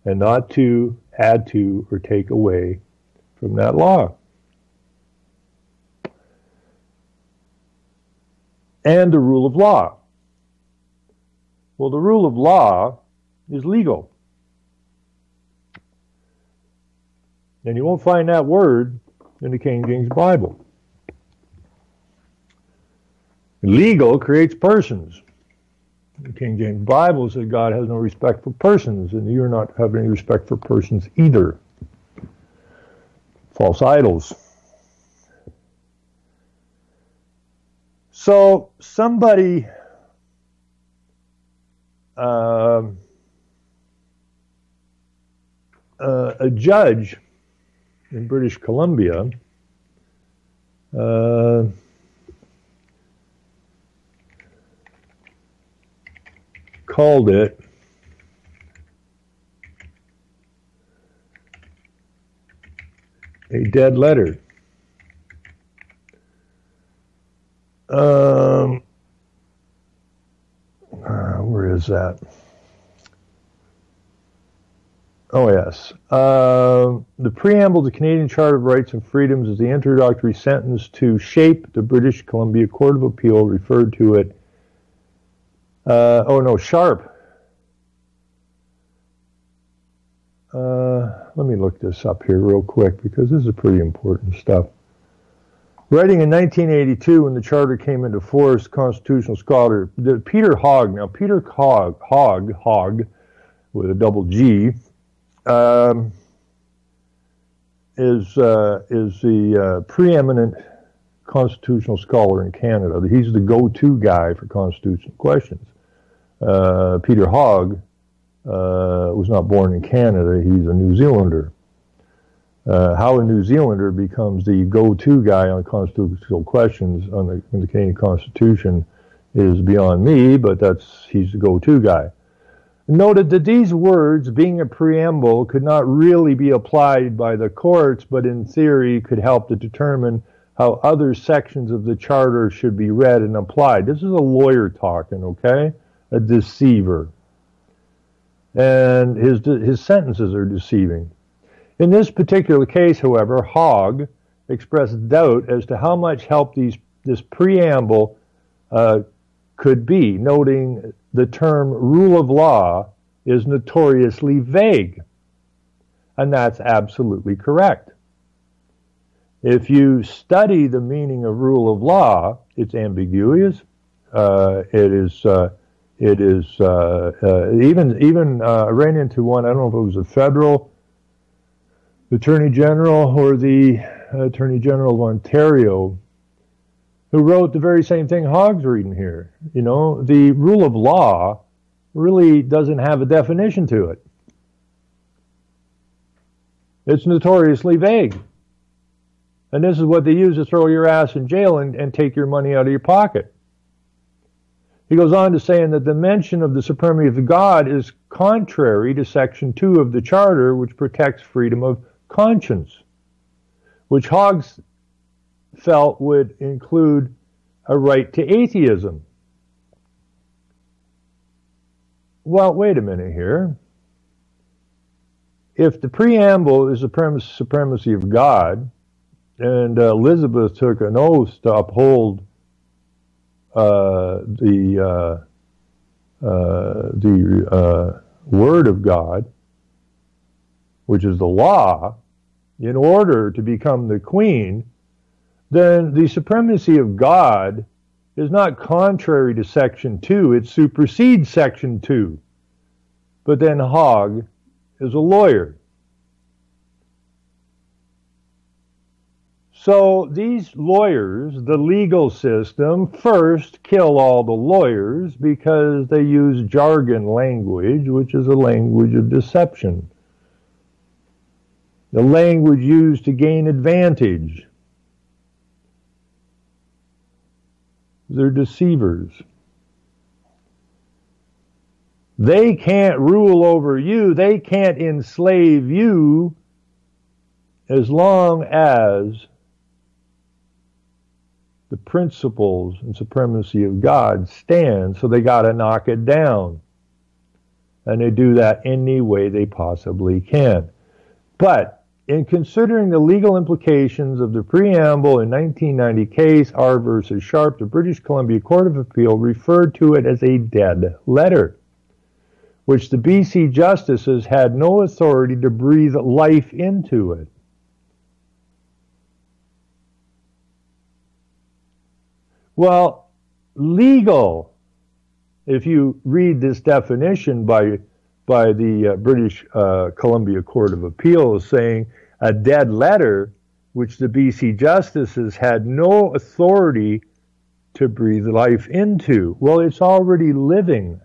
and not to add to or take away from that law. And the rule of law. Well, the rule of law is legal. And you won't find that word in the King James Bible. Legal creates persons. The King James Bible says God has no respect for persons, and you're not having any respect for persons either. False idols. So somebody a judge in British Columbia called it a dead letter. Where is that? Oh, yes. The preamble to the Canadian Charter of Rights and Freedoms is the introductory sentence to shape the British Columbia Court of Appeal, referred to it. Sharp. Let me look this up here real quick because this is pretty important stuff. Writing in 1982 when the Charter came into force, constitutional scholar Peter Hogg. Now, Peter Hogg, with a double G, is the preeminent constitutional scholar in Canada. He's the go-to guy for constitutional questions. Peter Hogg was not born in Canada. He's a New Zealander. How a New Zealander becomes the go-to guy on constitutional questions in the Canadian Constitution is beyond me, but he's the go-to guy. Noted that these words, being a preamble, could not really be applied by the courts, but in theory could help to determine how other sections of the Charter should be read and applied. This is a lawyer talking, okay? A deceiver. And his sentences are deceiving. In this particular case, however, Hogg expressed doubt as to how much help this preamble could be, noting the term rule of law is notoriously vague. And that's absolutely correct. If you study the meaning of rule of law, it's ambiguous. I ran into one, I don't know if it was a federal Attorney General or the Attorney General of Ontario, who wrote the very same thing Hogg's reading here. You know, the rule of law really doesn't have a definition to it. It's notoriously vague. And this is what they use to throw your ass in jail and take your money out of your pocket. He goes on to saying that the mention of the supremacy of God is contrary to Section 2 of the Charter, which protects freedom of conscience, which Hogg's felt would include a right to atheism. Well, wait a minute here. If the preamble is the supremacy of God, and Elizabeth took an oath to uphold the Word of God, which is the law, in order to become the queen, then the supremacy of God is not contrary to Section 2. It supersedes Section 2. But then Hogg is a lawyer. So these lawyers, the legal system, first kill all the lawyers because they use jargon language, which is a language of deception. The language used to gain advantage. They're deceivers. They can't rule over you. They can't enslave you as long as the principles and supremacy of God stand, so they got to knock it down. And they do that any way they possibly can. But in considering the legal implications of the preamble in 1990 case R versus Sharp, the British Columbia Court of Appeal referred to it as a dead letter, which the BC justices had no authority to breathe life into it. Well, legal, if you read this definition by the British Columbia Court of Appeal, is saying a dead letter, which the BC justices had no authority to breathe life into. Well, it's already living.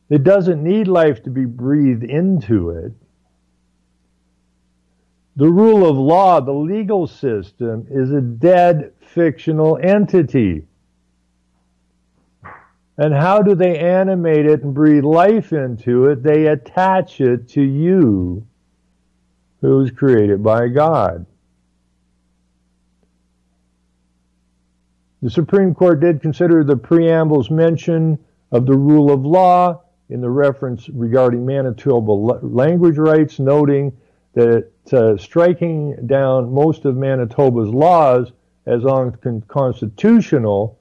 It doesn't need life to be breathed into it. The rule of law, the legal system, is a dead fictional entity. And how do they animate it and breathe life into it? They attach it to you, who was created by God. The Supreme Court did consider the preamble's mention of the rule of law in the reference regarding Manitoba language rights, noting that striking down most of Manitoba's laws as unconstitutional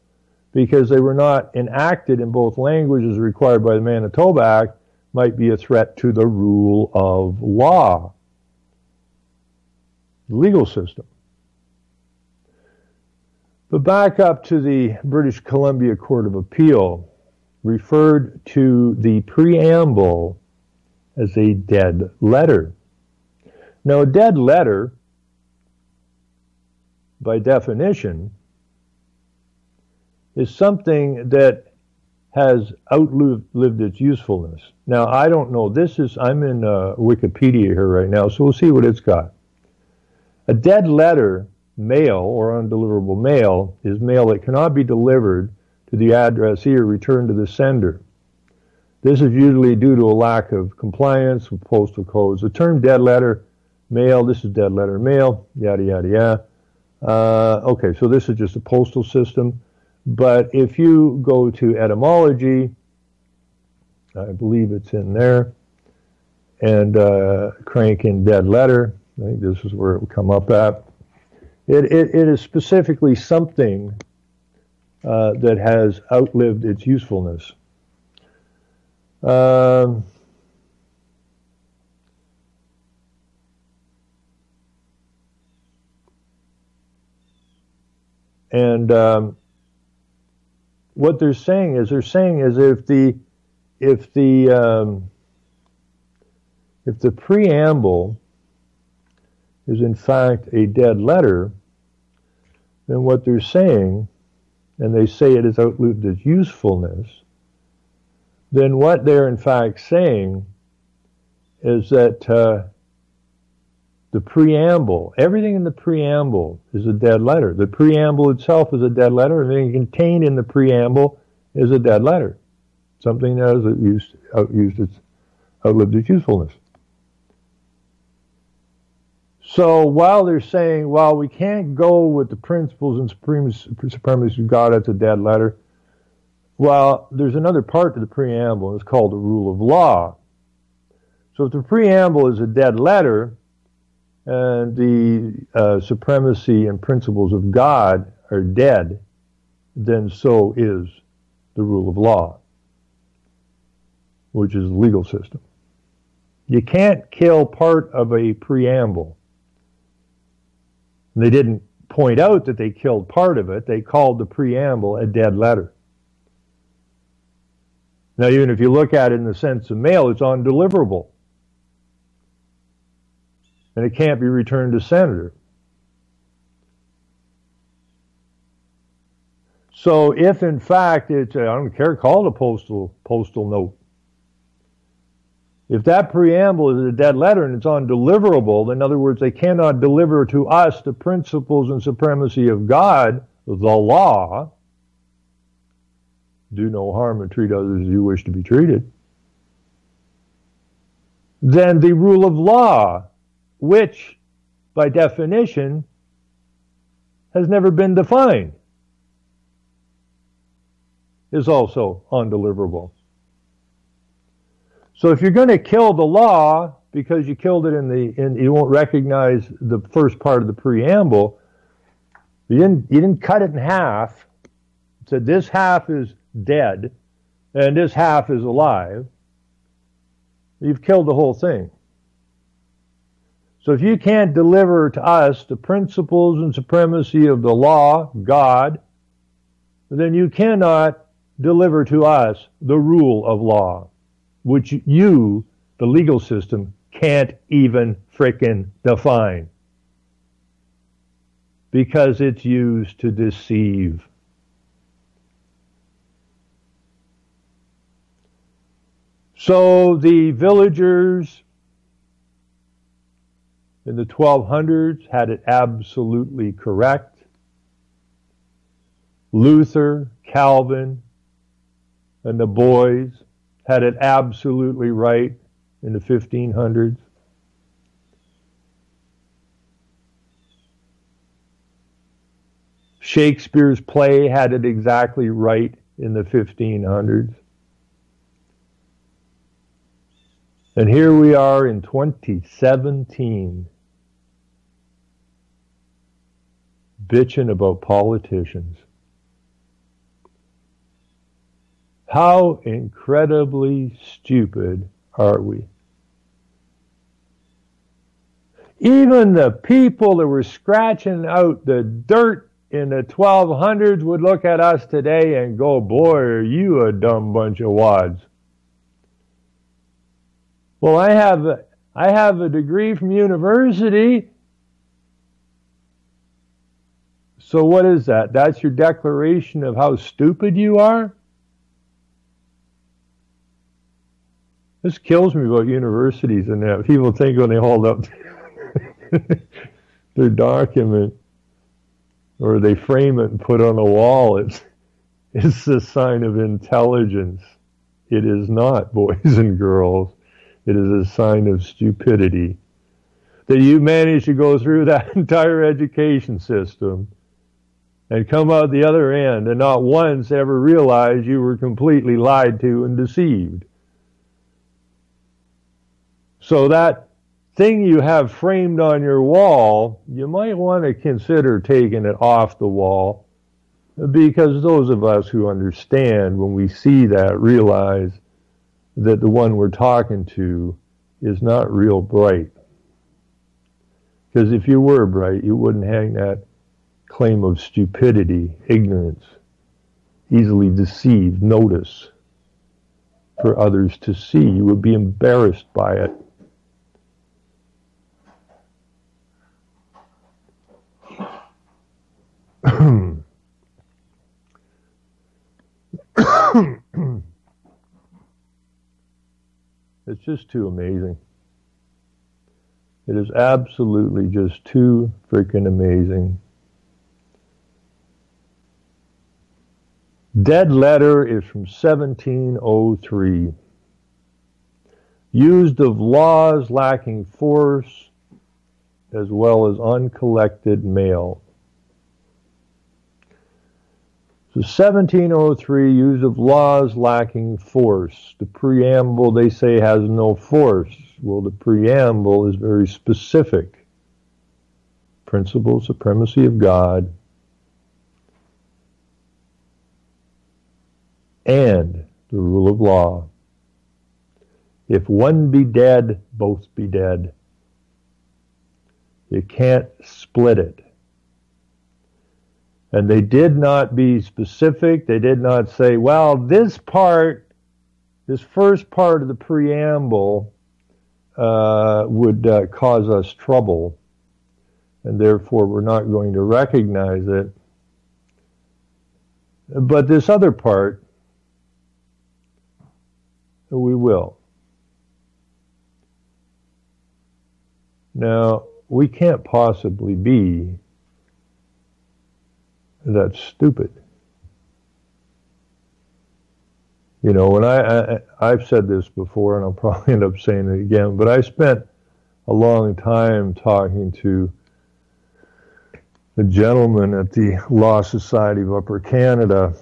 because they were not enacted in both languages required by the Manitoba Act might be a threat to the rule of law, the legal system. But back up to the British Columbia Court of Appeal, referred to the preamble as a dead letter. Now, a dead letter, by definition, is something that has outlived its usefulness. Now, I don't know. I'm in Wikipedia here right now, so we'll see what it's got. A dead letter, mail or undeliverable mail, is mail that cannot be delivered to the addressee or returned to the sender. This is usually due to a lack of compliance with postal codes. The term dead letter mail, this is dead letter mail, yada, yada, yada. Okay, so this is just a postal system. But if you go to etymology, I believe it's in there, and crank in dead letter, I think this is where it will come up at. It is specifically something that has outlived its usefulness. And what they're saying is if the if the preamble is in fact a dead letter, then what they're saying, and they say it has outlived its usefulness, then what they're in fact saying is that the preamble, everything in the preamble is a dead letter. The preamble itself is a dead letter. Everything contained in the preamble is a dead letter. Something that has outlived its usefulness. So while they're saying, well, we can't go with the principles and supremacy of God, that's a dead letter. Well, there's another part to the preamble, and it's called the rule of law. So if the preamble is a dead letter, and the supremacy and principles of God are dead, then so is the rule of law, which is the legal system. You can't kill part of a preamble. And they didn't point out that they killed part of it. They called the preamble a dead letter. Now, even if you look at it in the sense of mail, it's undeliverable. And it can't be returned to sender. So if in fact it's, I don't care, call it a postal note. If that preamble is a dead letter and it's undeliverable, in other words, they cannot deliver to us the principles and supremacy of God, the law, do no harm and treat others as you wish to be treated, then the rule of law, which by definition has never been defined, is also undeliverable. So if you're going to kill the law because you killed it you won't recognize the first part of the preamble, you didn't cut it in half, said this half is dead and this half is alive, you've killed the whole thing. So if you can't deliver to us the principles and supremacy of the law, God, then you cannot deliver to us the rule of law, which you, the legal system, can't even frickin' define. Because it's used to deceive. So the villagers in the 1200s had it absolutely correct. Luther, Calvin, and the boys had it absolutely right in the 1500s. Shakespeare's play had it exactly right in the 1500s. And here we are in 2017, bitching about politicians. How incredibly stupid are we? Even the people that were scratching out the dirt in the 1200s would look at us today and go, boy, are you a dumb bunch of wads. Well, I have a degree from university. So what is that? That's your declaration of how stupid you are? This kills me about universities and that. People think when they hold up their document or they frame it and put it on a wall, it's a sign of intelligence. It is not, boys and girls. It is a sign of stupidity. That you managed to go through that entire education system and come out the other end and not once ever realize you were completely lied to and deceived. So that thing you have framed on your wall, you might want to consider taking it off the wall, because those of us who understand when we see that realize that the one we're talking to is not real bright. Because if you were bright, you wouldn't hang that claim of stupidity, ignorance, easily deceived, notice for others to see. You would be embarrassed by it. just too amazing. It is absolutely just too freaking amazing. Dead letter is from 1703. Used of laws lacking force as well as uncollected mail. So 1703, use of laws lacking force. The preamble, they say, has no force. Well, the preamble is very specific. Principle, supremacy of God, and the rule of law. If one be dead, both be dead. You can't split it. And they did not be specific. They did not say, well, this first part of the preamble would cause us trouble, and therefore we're not going to recognize it. But this other part, we will. Now, we can't possibly be that stupid. You know, when I've said this before, and I'll probably end up saying it again, but I spent a long time talking to a gentleman at the Law Society of Upper Canada,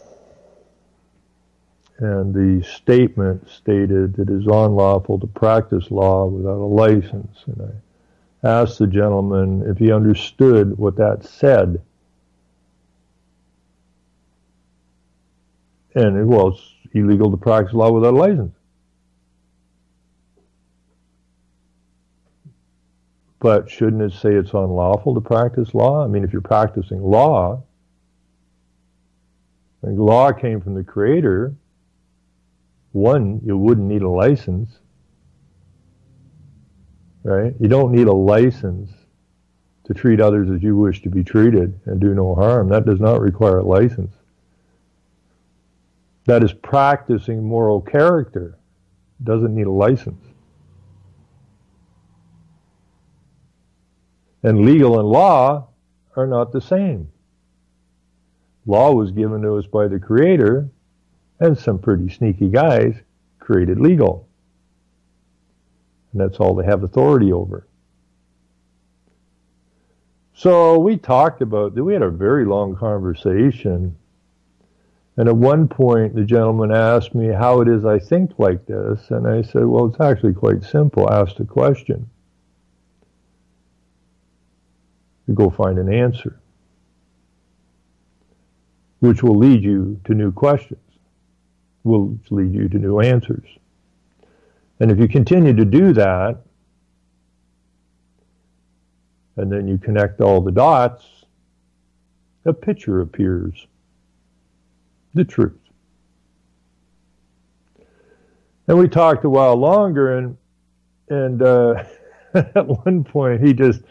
and the statement stated it is unlawful to practice law without a license. And I asked the gentleman if he understood what that said. And well, it's illegal to practice law without a license. But shouldn't it say it's unlawful to practice law? I mean, if you're practicing law, and law came from the Creator, one, you wouldn't need a license, right? You don't need a license to treat others as you wish to be treated and do no harm. That does not require a license. That is practicing moral character. Doesn't need a license. And legal and law are not the same. Law was given to us by the Creator, and some pretty sneaky guys created legal. And that's all they have authority over. So we talked about, we had a very long conversation. And at one point, the gentleman asked me how it is I think like this. And I said, well, it's actually quite simple. Ask a question. You go find an answer, which will lead you to new questions, will lead you to new answers. And if you continue to do that, and then you connect all the dots, a picture appears. The truth. And we talked a while longer, and at one point he just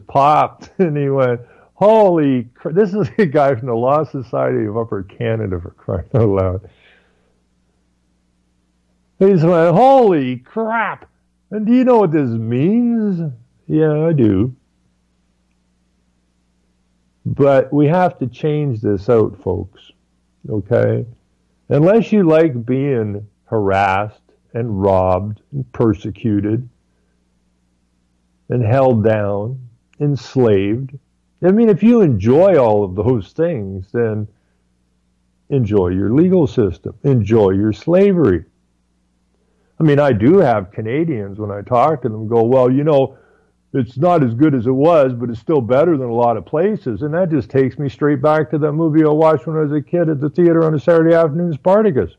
popped and he went, holy crap. This is a guy from the Law Society of Upper Canada, for crying out loud. He just went, holy crap. And do you know what this means? Yeah, I do. But we have to change this out, folks. Okay? Unless you like being harassed and robbed and persecuted and held down, enslaved. I mean, if you enjoy all of those things, then enjoy your legal system. Enjoy your slavery. I mean, I do have Canadians, when I talk to them, go, well, you know, it's not as good as it was, but it's still better than a lot of places. And that just takes me straight back to that movie I watched when I was a kid at the theater on a Saturday afternoon, Spartacus.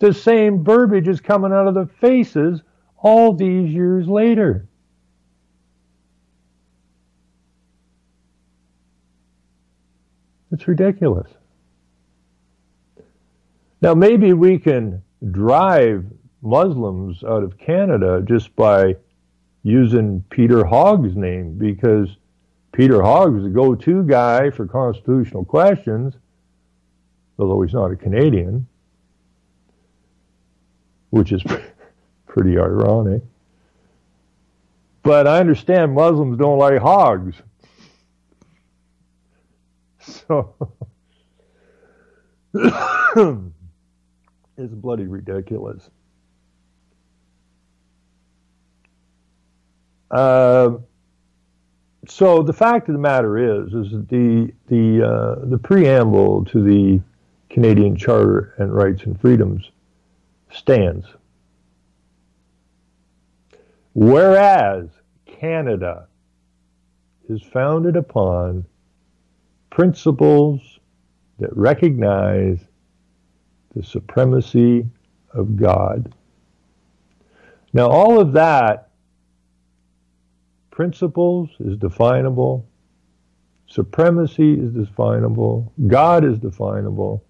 The same verbiage is coming out of the faces all these years later. It's ridiculous. Now, maybe we can drive Muslims out of Canada just by using Peter Hogg's name, because Peter Hogg is the go-to guy for constitutional questions, although he's not a Canadian, which is pretty ironic. But I understand Muslims don't like hogs. So it's bloody ridiculous. So the fact of the matter is that the preamble to the Canadian Charter and Rights and Freedoms stands. Whereas Canada is founded upon principles that recognize the supremacy of God. Now, all of that, principles is definable, supremacy is definable, God is definable.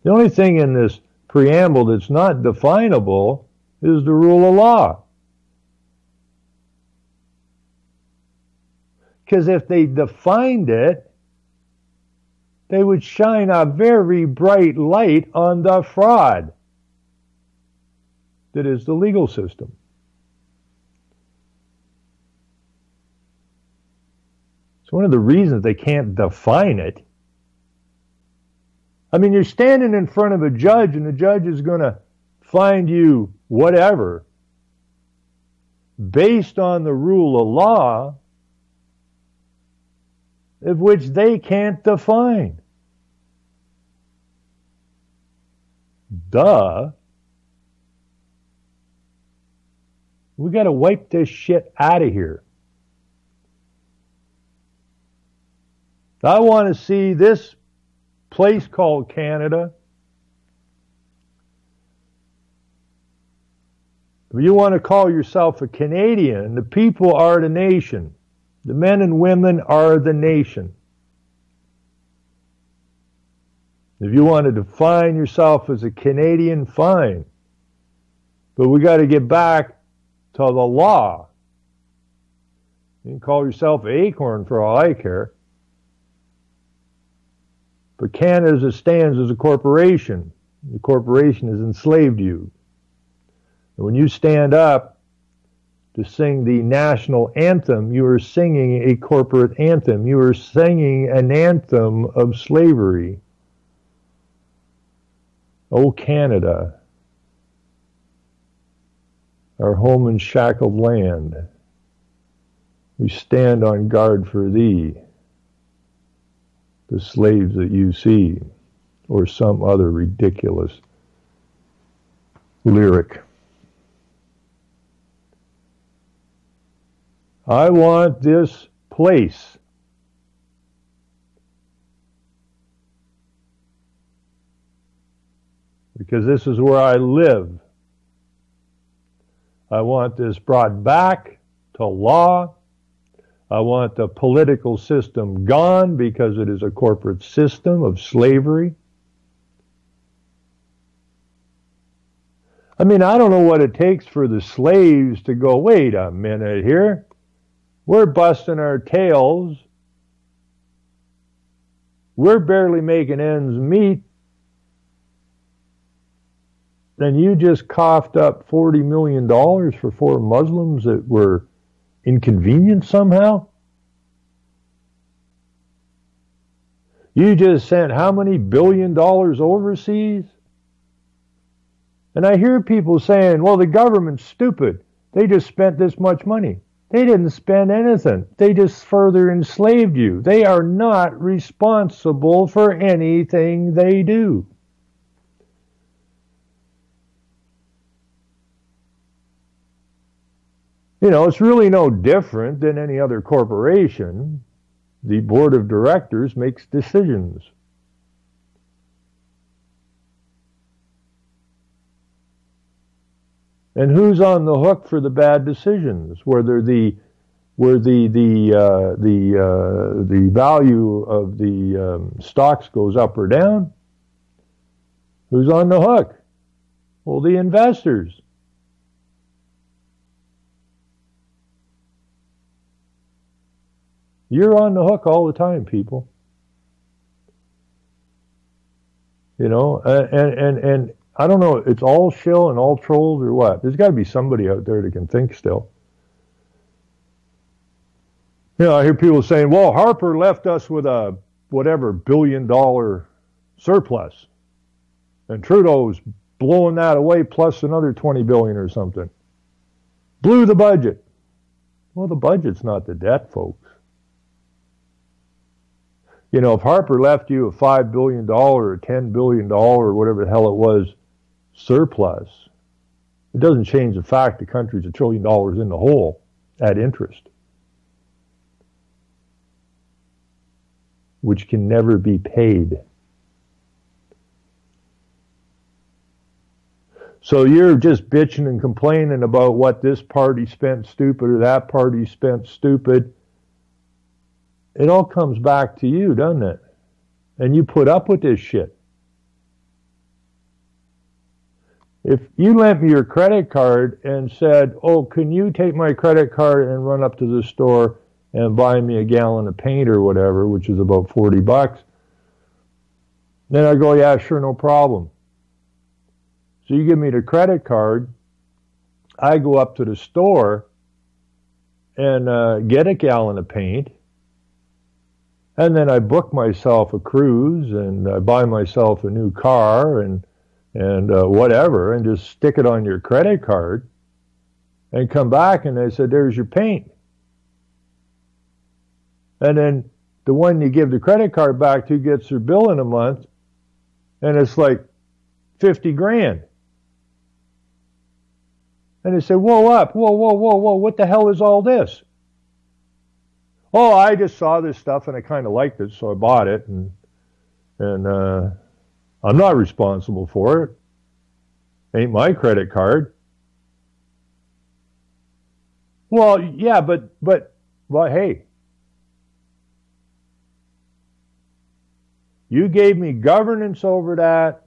The only thing in this preamble that's not definable is the rule of law. Because if they defined it, they would shine a very bright light on the fraud that is the legal system. It's one of the reasons they can't define it. I mean, you're standing in front of a judge and the judge is going to find you whatever based on the rule of law of which they can't define. Duh. We got to wipe this shit out of here. I want to see this place called Canada. If you want to call yourself a Canadian, the people are the nation. The men and women are the nation. If you want to define yourself as a Canadian, fine. But we got to get back to the law. You can call yourself Acorn for all I care. But Canada as it stands as a corporation. The corporation has enslaved you. And when you stand up to sing the national anthem, you are singing a corporate anthem. You are singing an anthem of slavery. O Canada, our home and shackled land, we stand on guard for thee, the slaves that you see, or some other ridiculous lyric. I want this place because this is where I live. I want this brought back to law. I want the political system gone because it is a corporate system of slavery. I mean, I don't know what it takes for the slaves to go, wait a minute here. We're busting our tails. We're barely making ends meet. And you just coughed up $40 million for 4 Muslims that were inconvenienced somehow? You just sent how many $1 billion overseas? And I hear people saying, well, the government's stupid. They just spent this much money. They didn't spend anything. They just further enslaved you. They are not responsible for anything they do. You know, it's really no different than any other corporation. The board of directors makes decisions. And who's on the hook for the bad decisions? Whether the value of the stocks goes up or down? Who's on the hook? Well, the investors. You're on the hook all the time, people. You know, and I don't know, it's all shill and all trolls or what? There's got to be somebody out there that can think still. You know, I hear people saying, well, Harper left us with a whatever $billion surplus. And Trudeau's blowing that away plus another $20 billion or something. Blew the budget. Well, the budget's not the debt, folks. You know, if Harper left you a $5 billion or $10 billion or whatever the hell it was surplus, it doesn't change the fact the country's $1 trillion in the hole at interest, which can never be paid. So you're just bitching and complaining about what this party spent stupid or that party spent stupid. It all comes back to you, doesn't it? And you put up with this shit. If you lent me your credit card and said, oh, can you take my credit card and run up to the store and buy me a gallon of paint or whatever, which is about $40, then I go, yeah, sure, no problem. So you give me the credit card, I go up to the store and get a gallon of paint, and then I book myself a cruise and I buy myself a new car and whatever, and just stick it on your credit card and come back and they said, there's your paint. And then the one you give the credit card back to gets their bill in a month and it's like 50 grand. And they say, whoa, what the hell is all this? Oh, I just saw this stuff and I kind of liked it, so I bought it, and I'm not responsible for it. Ain't my credit card. Well, yeah, but hey, you gave me governance over that.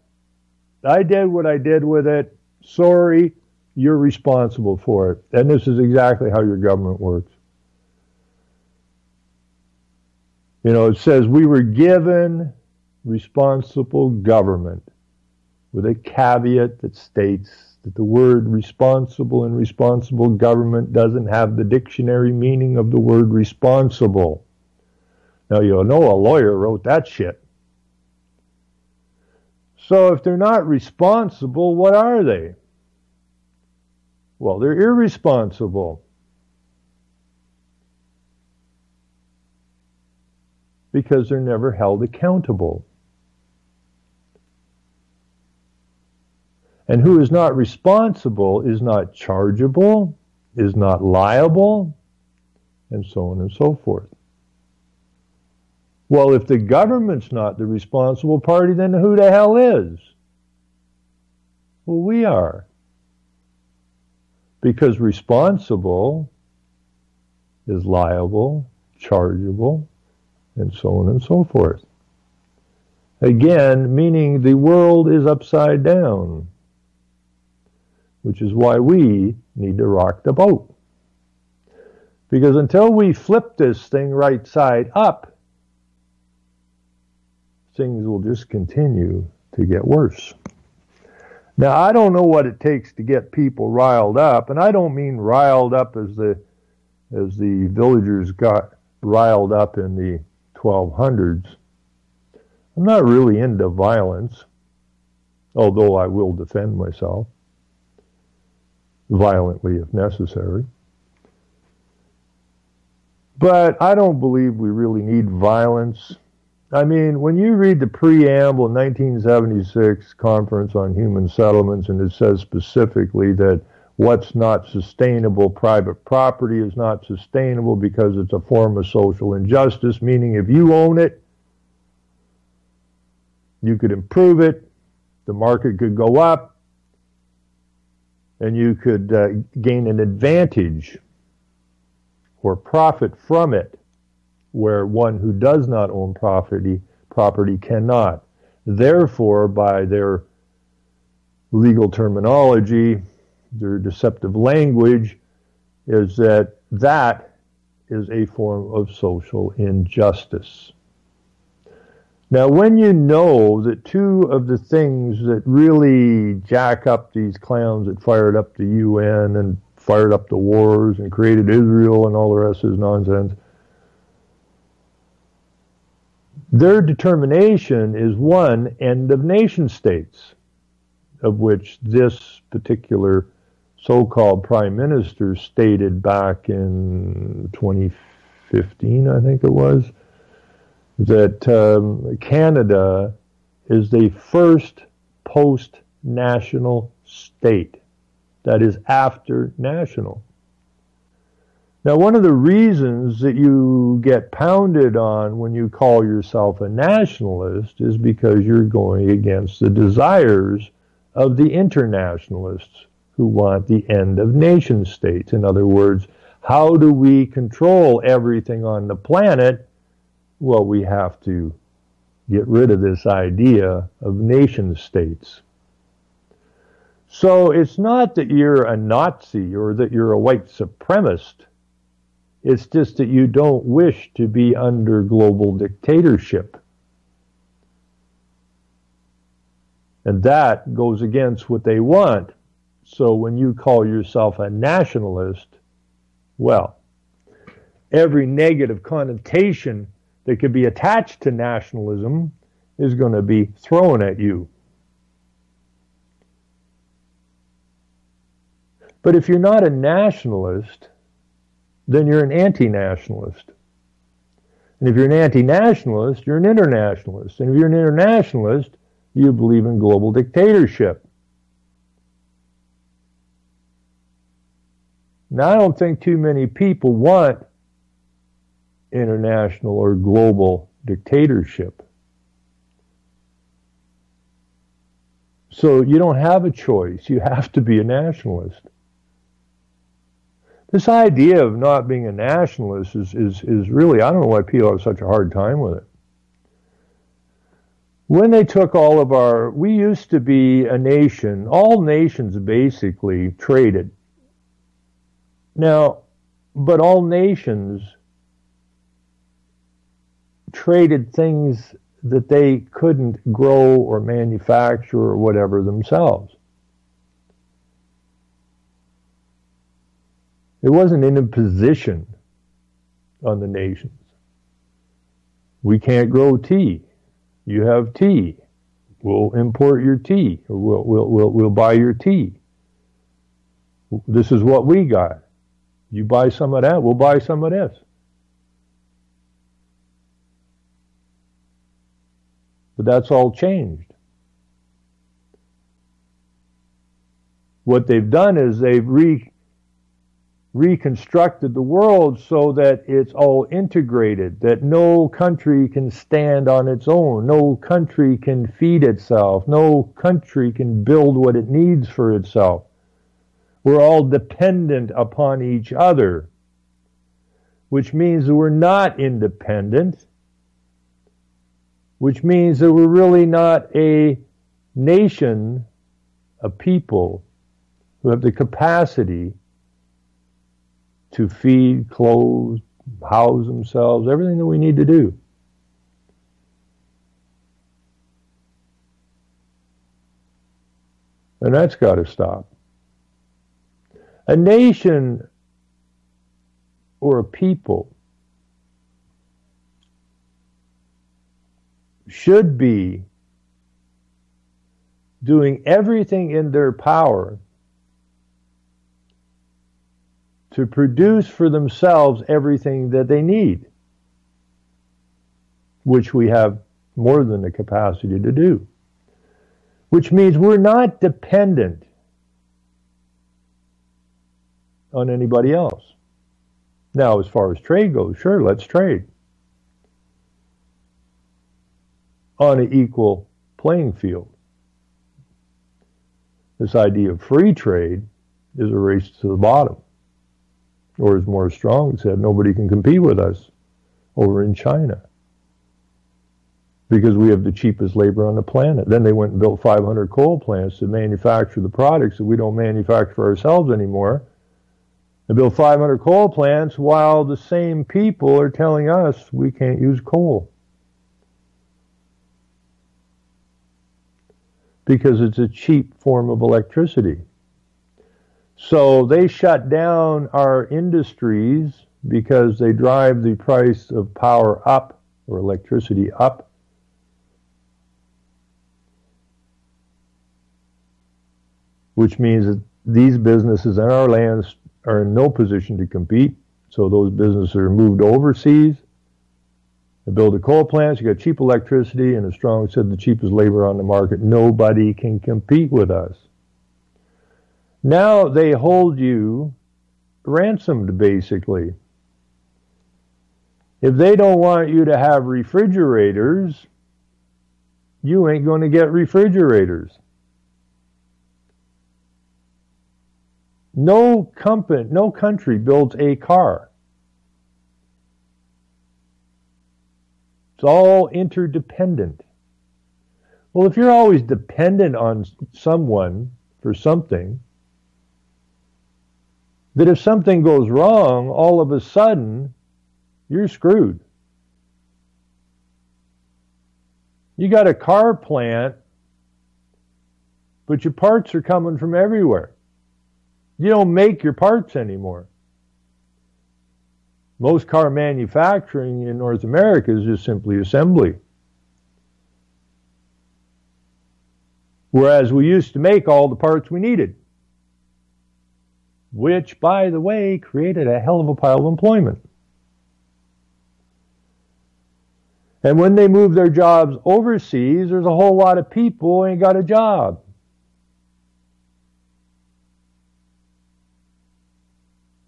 I did what I did with it. Sorry, you're responsible for it. And this is exactly how your government works. You know, it says we were given responsible government with a caveat that states that the word responsible and responsible government doesn't have the dictionary meaning of the word responsible. Now, you know a lawyer wrote that shit. So if they're not responsible, what are they? Well, they're irresponsible. Because they're never held accountable. And who is not responsible is not chargeable, is not liable, and so on and so forth. Well, if the government's not the responsible party, then who the hell is? Well, we are. Because responsible is liable, chargeable, and so on and so forth. Again, meaning the world is upside down, which is why we need to rock the boat. Because until we flip this thing right side up, things will just continue to get worse. Now, I don't know what it takes to get people riled up, and I don't mean riled up as the villagers got riled up in the 1200s. I'm not really into violence, although I will defend myself violently if necessary. But I don't believe we really need violence. I mean, when you read the preamble in 1976 Conference on Human Settlements, and it says specifically that what's not sustainable, private property is not sustainable because it's a form of social injustice, meaning if you own it, you could improve it, the market could go up, and you could gain an advantage or profit from it, where one who does not own property cannot. Therefore, by their legal terminology, their deceptive language, is that is a form of social injustice. Now, when you know that two of the things that really jack up these clowns that fired up the UN and fired up the wars and created Israel and all the rest of this nonsense, their determination is one, end of nation states, of which this particular so-called prime minister stated back in 2015, I think it was, that Canada is the first post-national state. That is after national. Now, one of the reasons that you get pounded on when you call yourself a nationalist is because you're going against the desires of the internationalists who want the end of nation states. In other words, how do we control everything on the planet? Well, we have to get rid of this idea of nation states. So it's not that you're a Nazi or that you're a white supremacist. It's just that you don't wish to be under global dictatorship. And that goes against what they want. So when you call yourself a nationalist, well, every negative connotation that could be attached to nationalism is going to be thrown at you. But if you're not a nationalist, then you're an anti-nationalist. And if you're an anti-nationalist, you're an internationalist. And if you're an internationalist, you believe in global dictatorship. Now, I don't think too many people want international or global dictatorship. So you don't have a choice. You have to be a nationalist. This idea of not being a nationalist is really, I don't know why people have such a hard time with it. When they took all of we used to be a nation, all nations basically traded. Now, but all nations traded things that they couldn't grow or manufacture or whatever themselves. It wasn't an imposition on the nations. We can't grow tea. You have tea. We'll import your tea, or we'll buy your tea. This is what we got. You buy some of that, we'll buy some of this. But that's all changed. What they've done is they've reconstructed the world so that it's all integrated, that no country can stand on its own, no country can feed itself, no country can build what it needs for itself. We're all dependent upon each other, which means that we're not independent, which means that we're really not a nation, a people who have the capacity to feed, clothe, house themselves, everything that we need to do. And that's got to stop. A nation or a people should be doing everything in their power to produce for themselves everything that they need, which we have more than the capacity to do. Which means we're not dependent on anybody else. Now, as far as trade goes, sure, let's trade on an equal playing field. This idea of free trade is a race to the bottom. Or as Morris Strong said, nobody can compete with us over in China because we have the cheapest labor on the planet. Then they went and built 500 coal plants to manufacture the products that we don't manufacture for ourselves anymore. They built 500 coal plants while the same people are telling us we can't use coal. because it's a cheap form of electricity. So they shut down our industries because they drive the price of power up, or electricity up. Which means that these businesses in our lands are in no position to compete. So those businesses are moved overseas. They build the coal plants, you got cheap electricity, and as Strong said, the cheapest labor on the market. Nobody can compete with us. Now they hold you ransomed, basically. If they don't want you to have refrigerators, you ain't going to get refrigerators. No country builds a car. It's all interdependent. Well, if you're always dependent on someone for something, that if something goes wrong, all of a sudden, you're screwed. You got a car plant, but your parts are coming from everywhere. You don't make your parts anymore. Most car manufacturing in North America is just simply assembly. Whereas we used to make all the parts we needed, which, by the way, created a hell of a pile of employment. And when they move their jobs overseas, there's a whole lot of people who ain't got a job.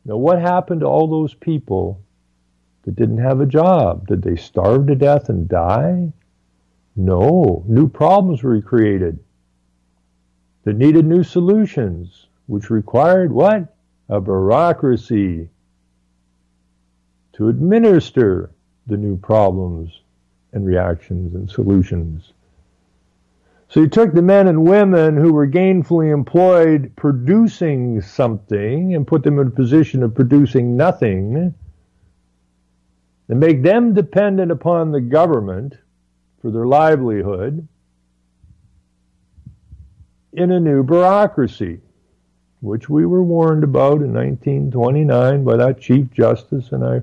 Now, what happened to all those people that didn't have a job? Did they starve to death and die? No. New problems were created that needed new solutions, which required what? A bureaucracy to administer the new problems and reactions and solutions. So you took the men and women who were gainfully employed producing something and put them in a position of producing nothing and make them dependent upon the government for their livelihood in a new bureaucracy, which we were warned about in 1929 by that Chief Justice, and I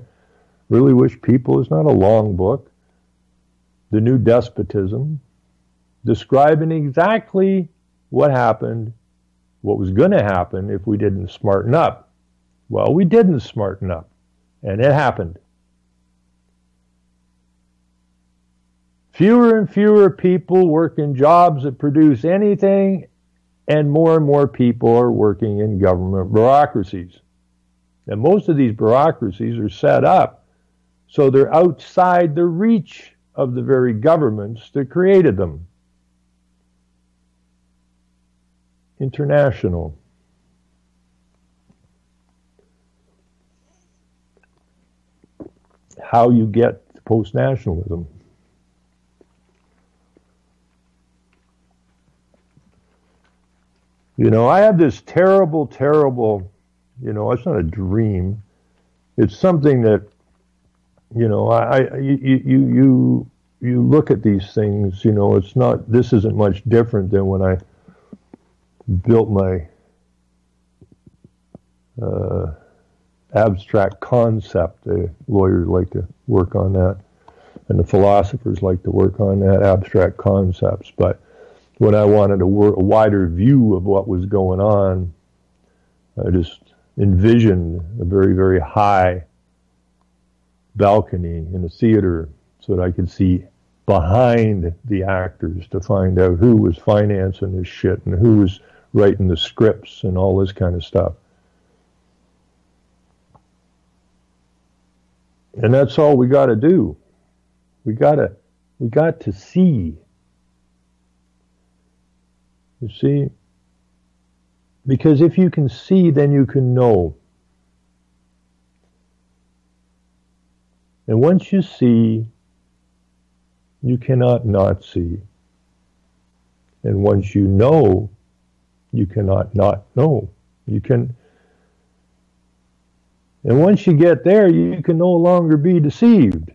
really wish people, it's not a long book, The New Despotism, describing exactly what happened, what was going to happen if we didn't smarten up. Well, we didn't smarten up, and it happened. Fewer and fewer people work in jobs that produce anything, and more people are working in government bureaucracies. And most of these bureaucracies are set up so they're outside the reach of the very governments that created them. International. How you get post-nationalism. You know, I have this terrible, it's not a dream. It's something that, you look at these things, this isn't much different than when I built my abstract concept. The lawyers like to work on that, and the philosophers like to work on that, abstract concepts. But when I wanted a wider view of what was going on, I just envisioned a very, very high balcony in a theater so that I could see behind the actors to find out who was financing this shit and who was writing the scripts and all this kind of stuff. And that's all we got to do. We got to see. You see? Because if you can see, then you can know. And once you see, you cannot not see. And once you know, you cannot not know. And once you get there, you can no longer be deceived.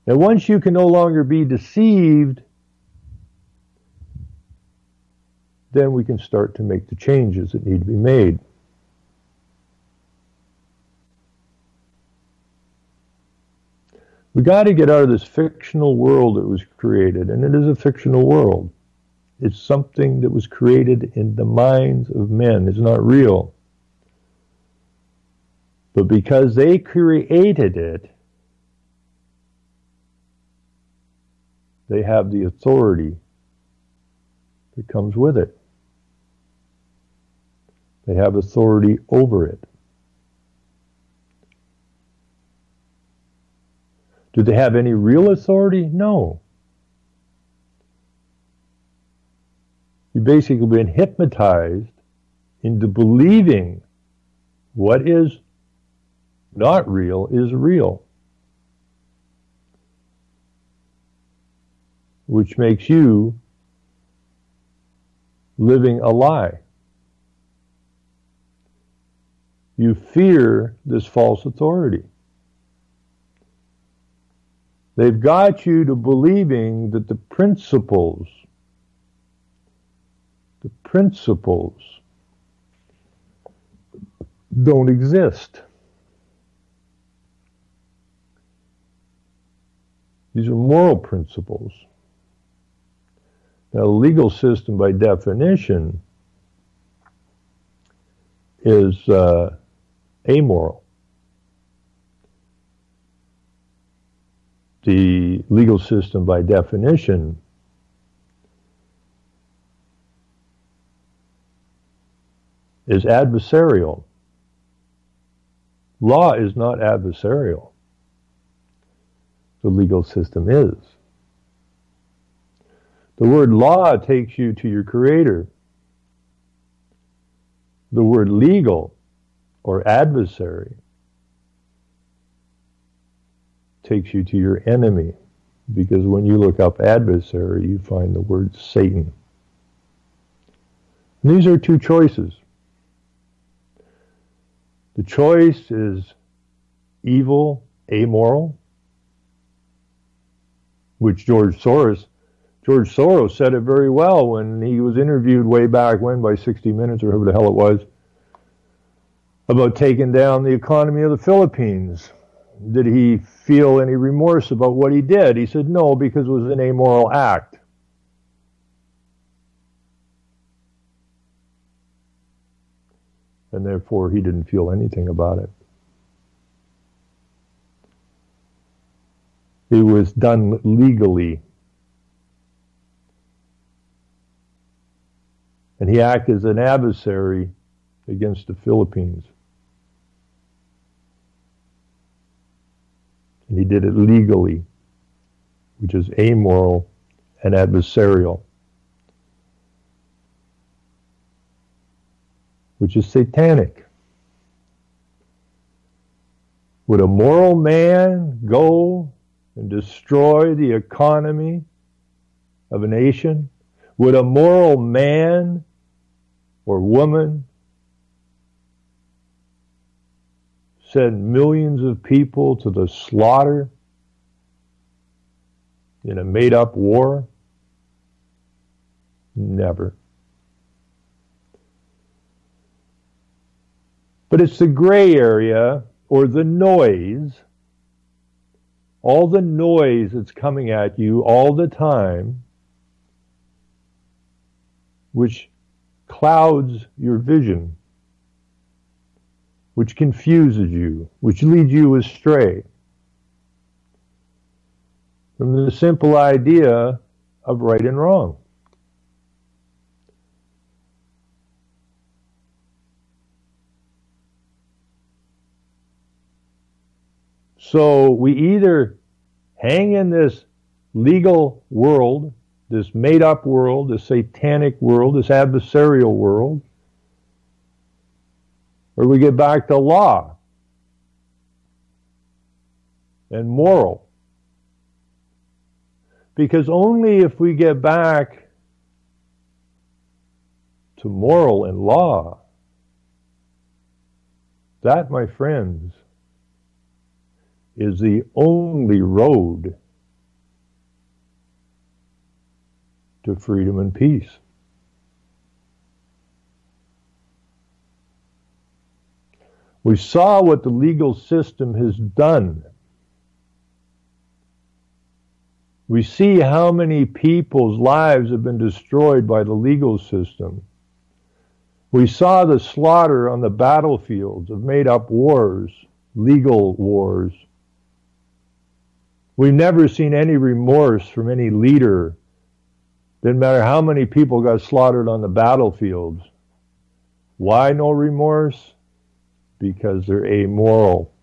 And once you can no longer be deceived, then we can start to make the changes that need to be made. We got to get out of this fictional world that was created, and it is a fictional world. It's something that was created in the minds of men. It's not real. But because they created it, they have the authority that comes with it. They have authority over it. Do they have any real authority? No. You've basically been hypnotized into believing what is not real is real, which makes you living a lie. You fear this false authority. They've got you to believing that the principles don't exist. These are moral principles. Now, the legal system, by definition, is amoral. The legal system, by definition, is adversarial. Law is not adversarial. The legal system is. The word law takes you to your Creator. The word legal or adversary takes you to your enemy, because when you look up adversary, you find the word Satan. And these are two choices. The choice is evil, amoral, which George Soros said it very well when he was interviewed way back when by 60 Minutes or whoever the hell it was about taking down the economy of the Philippines. Did he feel any remorse about what he did? He said no, because it was an amoral act. And therefore he didn't feel anything about it. It was done legally. And he acted as an adversary against the Philippines. And he did it legally, which is amoral and adversarial, which is satanic. Would a moral man go and destroy the economy of a nation? Would a moral man or woman send millions of people to the slaughter in a made-up war? Never. But it's the gray area, or the noise, all the noise that's coming at you all the time, which clouds your vision, which confuses you, which leads you astray from the simple idea of right and wrong. So we either hang in this legal world, this made-up world, this satanic world, this adversarial world, or we get back to law and moral. Because only if we get back to moral and law, that, my friends, is the only road to freedom and peace. We saw what the legal system has done. We see how many people's lives have been destroyed by the legal system. We saw the slaughter on the battlefields of made-up wars, legal wars. We've never seen any remorse from any leader. Didn't matter how many people got slaughtered on the battlefields. Why no remorse? Because they're amoral.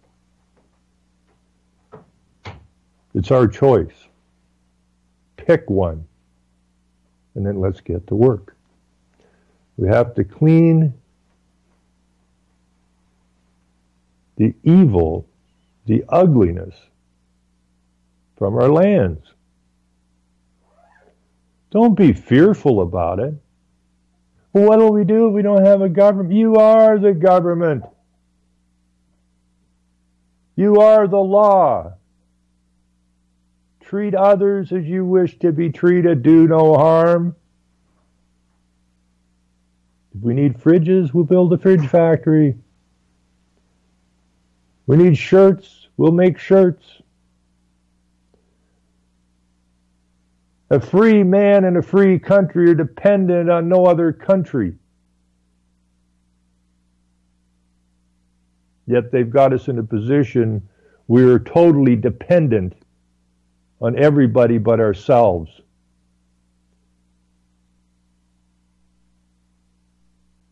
It's our choice. Pick one, and then let's get to work. We have to clean the evil, the ugliness from our lands. Don't be fearful about it. Well, what will we do if we don't have a government? You are the government. You are the law. Treat others as you wish to be treated. Do no harm. If we need fridges, we'll build a fridge factory. We need shirts, we'll make shirts. A free man and a free country are dependent on no other country. Yet they've got us in a position we're totally dependent on everybody but ourselves.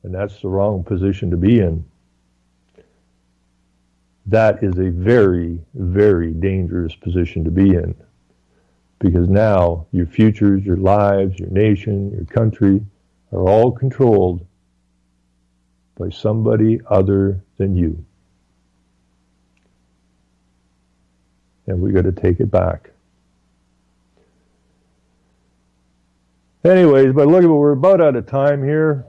And that's the wrong position to be in. That is a very, very dangerous position to be in. Because now your futures, your lives, your nation, your country are all controlled by somebody other than you. And we got to take it back. Anyways, but look at what we're about out of time here.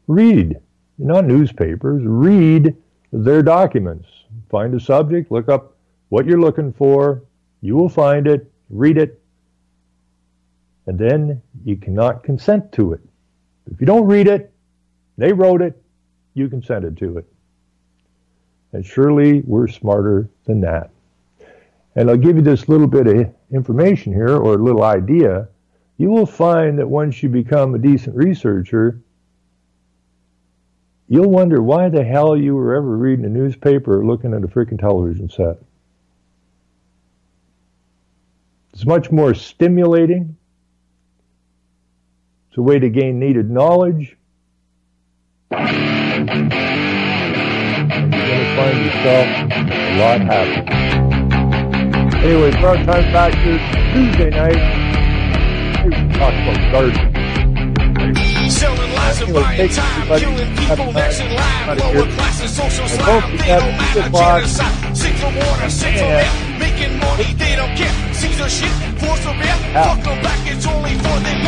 Read. Not newspapers. Read their documents. Find a subject, look up what you're looking for. You will find it, read it, and then you cannot consent to it. If you don't read it, they wrote it, you consented to it. And surely we're smarter than that. And I'll give you this little bit of information here, or a little idea. You will find that once you become a decent researcher, you'll wonder why the hell you were ever reading a newspaper or looking at a freaking television set. It's much more stimulating. It's a way to gain needed knowledge. And you're going to find yourself a lot happier. Anyway, for our time factor, Tuesday night, we talk about gardening. Selling lies and buying time, killing people, that's in line, lower classes, social slime, they don't matter, genocide, sick for water, sick for air, making money, they don't care, Caesar shit, force of air, fuck them back, it's only for them.